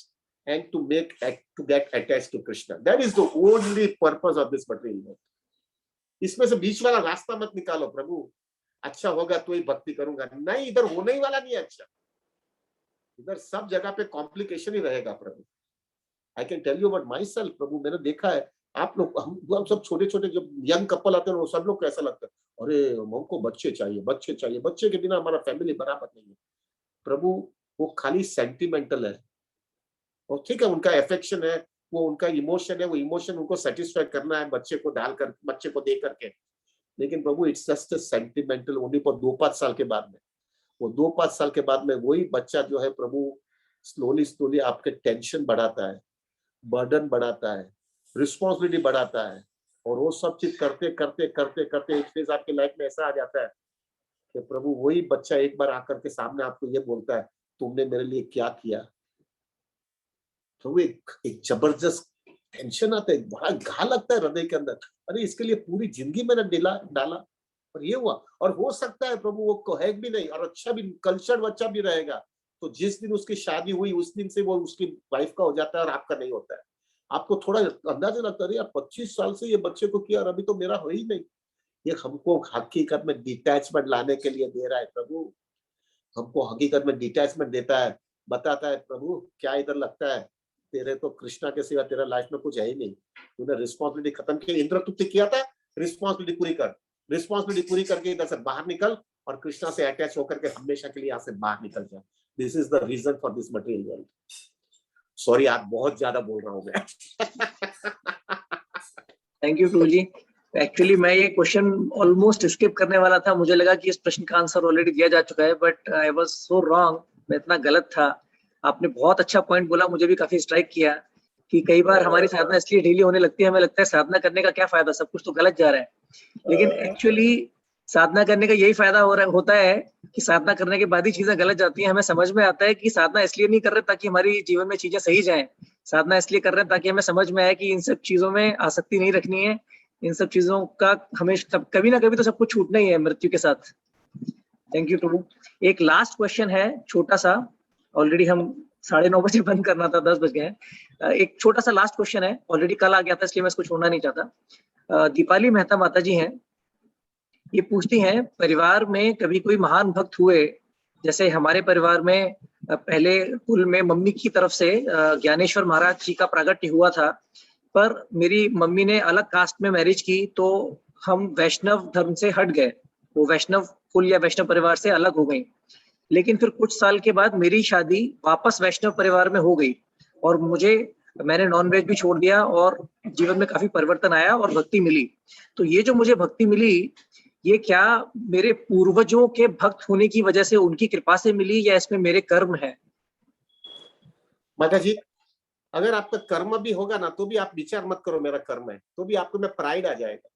and to get attached to Krishna. That is the only purpose of this material world. इसमें से बीच वाला रास्ता मत निकालो. प्रभु अच्छा होगा तो ही भक्ति करूंगा, नहीं, इधर होने ही वाला नहीं है अच्छा. इधर सब जगह पे कॉम्प्लिकेशन ही रहेगा. Prabhu I can tell you about myself. Prabhu मैंने देखा है, आप लोग हम सब छोटे छोटे जब यंग कपल आते हैं वो सब लोग कैसा लगता है, अरे हमको बच्चे चाहिए, बच्चे चाहिए, बच्चे के बिना हमारा फैमिली बराबर नहीं है. प्रभु वो खाली सेंटिमेंटल है, और ठीक है उनका एफेक्शन है, वो उनका इमोशन है, वो इमोशन उनको सेटिस्फाई करना है बच्चे को डालकर, बच्चे को दे करके. लेकिन Prabhu it's just sentimental only for 2-5 साल के बाद में. वो 2-5 साल के बाद में वही बच्चा जो है प्रभु स्लोली स्लोली आपके टेंशन बढ़ाता है, बर्डन बढ़ाता है, रिस्पॉन्सिबिलिटी बढ़ाता है, और वो सब चीज करते करते करते करते एक फेज आपकी लाइफ में ऐसा आ जाता है कि प्रभु वही बच्चा एक बार आकर के सामने आपको ये बोलता है, तुमने मेरे लिए क्या किया. प्रभु एक जबरदस्त टेंशन आता है, बड़ा घा लगता है हृदय के अंदर. अरे इसके लिए पूरी जिंदगी मैंने डाला और ये हुआ. और हो सकता है प्रभु वो कहेग भी नहीं, और अच्छा भी कल्चर्ड बच्चा भी रहेगा, तो जिस दिन उसकी शादी हुई उस दिन से वो उसकी वाइफ का हो जाता है और आपका नहीं होता है. आपको थोड़ा अंदाजा लगता है यार 25 साल से ये बच्चे को किया और अभी तो मेरा हो ही नहीं. ये हमको हकीकत में डिटैचमेंट लाने के लिए दे रहा है प्रभु. हमको हकीकत में डिटैचमेंट देता है, बताता है प्रभु क्या इधर लगता है, तेरे तो कृष्णा के सिवा तेरा लाइफ में कुछ है ही नहीं. तूने रिस्पॉन्सिबिलिटी खत्म की, इंद्रतुप्ति किया था, रिस्पॉन्सिबिलिटी पूरी कर. रिस्पॉन्सिबिलिटी पूरी करके इधर से बाहर निकल और कृष्णा से अटैच होकर के हमेशा के लिए यहाँ से बाहर निकल जा. This is the reason for this material world. Sorry आप बहुत ज्यादा बोल रहा हूँ मैं. थैंक यू प्रभु जी. एक्चुअली मैं ये क्वेश्चन ऑलमोस्ट स्किप करने वाला था, मुझे लगा कि इस प्रश्न का आंसर ऑलरेडी दिया जा चुका है, but I was so wrong. मैं इतना गलत था. आपने बहुत अच्छा पॉइंट बोला, मुझे भी काफी स्ट्राइक किया कि कई बार हमारी साधना इसलिए ढीली होने लगती है, हमें लगता है साधना करने का क्या फायदा, सब कुछ तो गलत जा रहा है. लेकिन एक्चुअली साधना करने का यही फायदा होता है कि साधना करने के बाद ही चीजें गलत जाती हैं. हमें समझ में आता है कि साधना इसलिए नहीं कर रहे ताकि हमारी जीवन में चीजें सही जाएं. साधना इसलिए कर रहे हैं ताकि हमें समझ में आए कि इन सब चीजों में आसक्ति नहीं रखनी है, इन सब चीजों का हमेशा कभी ना कभी तो सब कुछ छूटना ही है मृत्यु के साथ. थैंक यू प्रभु. एक लास्ट क्वेश्चन है छोटा सा, ऑलरेडी हम 9:30 बजे बंद करना था, 10 बज गए हैं. एक छोटा सा लास्ट क्वेश्चन है, ऑलरेडी कल आ गया था इसलिए मैं इसको छोड़ना नहीं चाहता. दीपाली मेहता माता जी हैं, ये पूछती हैं परिवार में कभी कोई महान भक्त हुए, जैसे हमारे परिवार में पहले कुल में मम्मी की तरफ से ज्ञानेश्वर महाराज जी का प्रागट्य हुआ था, पर मेरी मम्मी ने अलग कास्ट में मैरिज की तो हम वैष्णव धर्म से हट गए, वो वैष्णव कुल या वैष्णव परिवार से अलग हो गई. लेकिन फिर कुछ साल के बाद मेरी शादी वापस वैष्णव परिवार में हो गई और मैंने नॉनवेज भी छोड़ दिया और जीवन में काफी परिवर्तन आया और भक्ति मिली. तो ये जो मुझे भक्ति मिली, ये क्या मेरे पूर्वजों के भक्त होने की वजह से उनकी कृपा से मिली या इसमें मेरे कर्म है? माता जी अगर आपका कर्म भी होगा ना तो भी आप विचार मत करो मेरा कर्म है, तो भी आपको में प्राइड आ जाएगा.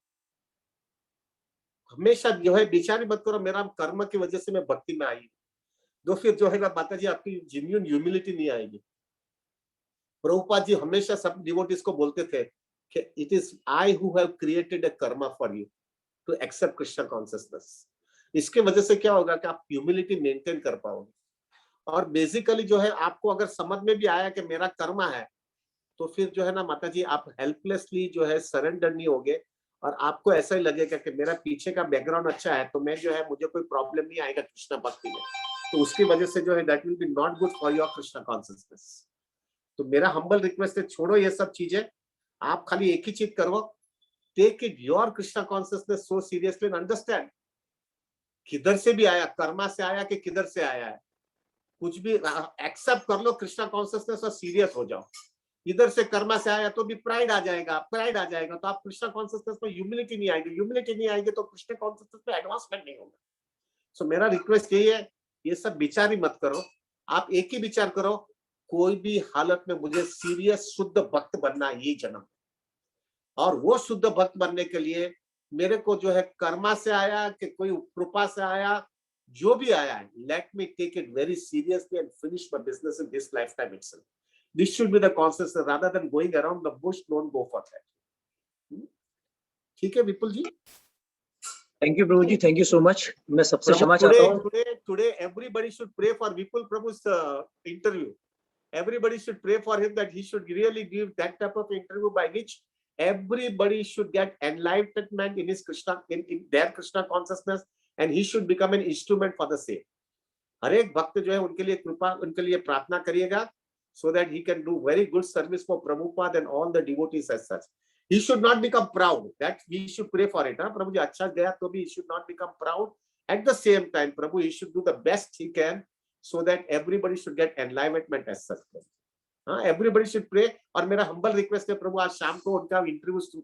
हमेशा जो है विचार ही मत करो मेरा कर्म की वजह से मैं भक्ति में आई, तो फिर जो है माता जी आपकी जेन्युइन ह्यूमिलिटी नहीं आएगी. प्रभुपाद जी हमेशा सब डिवोटीज को बोलते थे कि it is I who have created a karma for you to accept Krishna consciousness. इसके वजह से क्या होगा कि आप ह्यूमिलिटी मेंटेन कर पाओगे, और बेसिकली जो है आपको अगर समझ में भी आया कि मेरा कर्मा है, तो फिर जो है ना माता जी आप हेल्पलेसली जो है सरेंडर नहीं होगे, और आपको ऐसा ही लगेगा कि मेरा पीछे का बैकग्राउंड अच्छा है तो मैं जो है मुझे कोई प्रॉब्लम नहीं आएगा कृष्णा भक्ति में। तो उसकी वजह से जो है that will be not good for your Krishna consciousness. तो मेरा हम्बल रिक्वेस्ट है, छोड़ो ये सब चीजें, आप खाली एक ही चीज करो, take it your Krishna consciousness so seriously and understand किधर से भी आया, कर्मा से आया कि किधर से आया है, कुछ भी एक्सेप्ट कर लो कृष्णा कॉन्शियसनेस और सीरियस हो जाओ। इधर से कर्मा से आया तो भी प्राइड आ जाएगा, तो आप कृष्णा कॉन्शियसनेस में ह्यूमिलिटी नहीं आएगी, तो कृष्णा कॉन्शियसनेस में एडवांसमेंट नहीं होगा। सो मेरा रिक्वेस्ट यही है, ये सब विचार ही मत करो, आप एक ही विचार करो, कोई भी हालत में मुझे सीरियस शुद्ध भक्त बनना यही जन्म, और वो शुद्ध भक्त बनने के लिए मेरे को जो है कर्मा से आया कि कोई कृपा से आया, जो भी आया है, let me take it very seriously and finish my business in this lifetime itself. This should be the consciousness rather than going around the bush, don't go for that. ठीक है Vipul ji? Thank you Prabhu ji, thank you so much. मैं सबसे क्षमा चाहता हूँ। Today everybody should pray for Vipul Prabhu's interview. Everybody should pray for him that he should really give that type of interview by which everybody should get enlightenment in his Krishna, in their Krishna consciousness, and he should become an instrument for the same. हर एक भक्त जो है उनके लिए कृपा, उनके लिए प्रार्थना करिएगा, so that he can do very good service for Prabhupada and all the devotees as such. He should not become proud. That we should pray for it. प्रभु जी अच्छा गया तो भी he should not become proud. At the same time, Prabhu, he should do the best he can so that everybody should get enlightenment as such. Everybody should pray. और मेरा humble request है प्रभु, आज शाम को उनका इंटरव्यू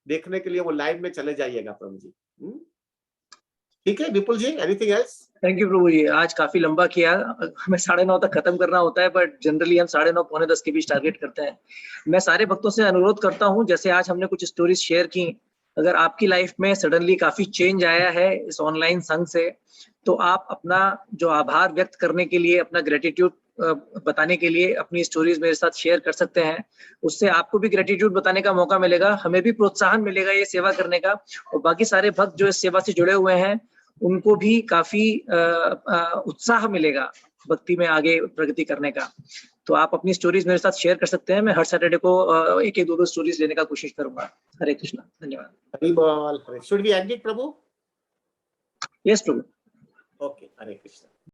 देखने के लिए वो लाइव में चले जाइएगा प्रभु जी। ठीक है विपुल जी, एनीथिंग एल्स? थैंक यू प्रभु जी, आज काफी लंबा किया, हमें 9:30 तक खत्म करना होता है, बट जनरली हम 9:30 पौने 10 के बीच टारगेट करते हैं। मैं सारे भक्तों से अनुरोध करता हूं, जैसे आज हमने कुछ स्टोरीज शेयर की, अगर आपकी लाइफ में सडनली काफी चेंज आया है इस ऑनलाइन संघ से, तो आप अपना जो आभार व्यक्त करने के लिए, अपना ग्रेटिट्यूड बताने के लिए अपनी स्टोरीज मेरे साथ शेयर कर सकते हैं। उससे आपको भी ग्रेटिट्यूड बताने का मौका मिलेगा, हमें भी प्रोत्साहन मिलेगा ये सेवा करने का, और बाकी सारे भक्त जो इस सेवा से जुड़े हुए हैं उनको भी काफी उत्साह मिलेगा भक्ति में आगे प्रगति करने का। तो आप अपनी स्टोरीज मेरे साथ शेयर कर सकते हैं। मैं हर सैटरडे को एक-एक, दो-दो स्टोरीज लेने का कोशिश करूंगा। हरे कृष्णा, धन्यवाद। हरि बोल। शुड वी एंड इट प्रभु? यस प्रभु। ओके, हरे कृष्णा।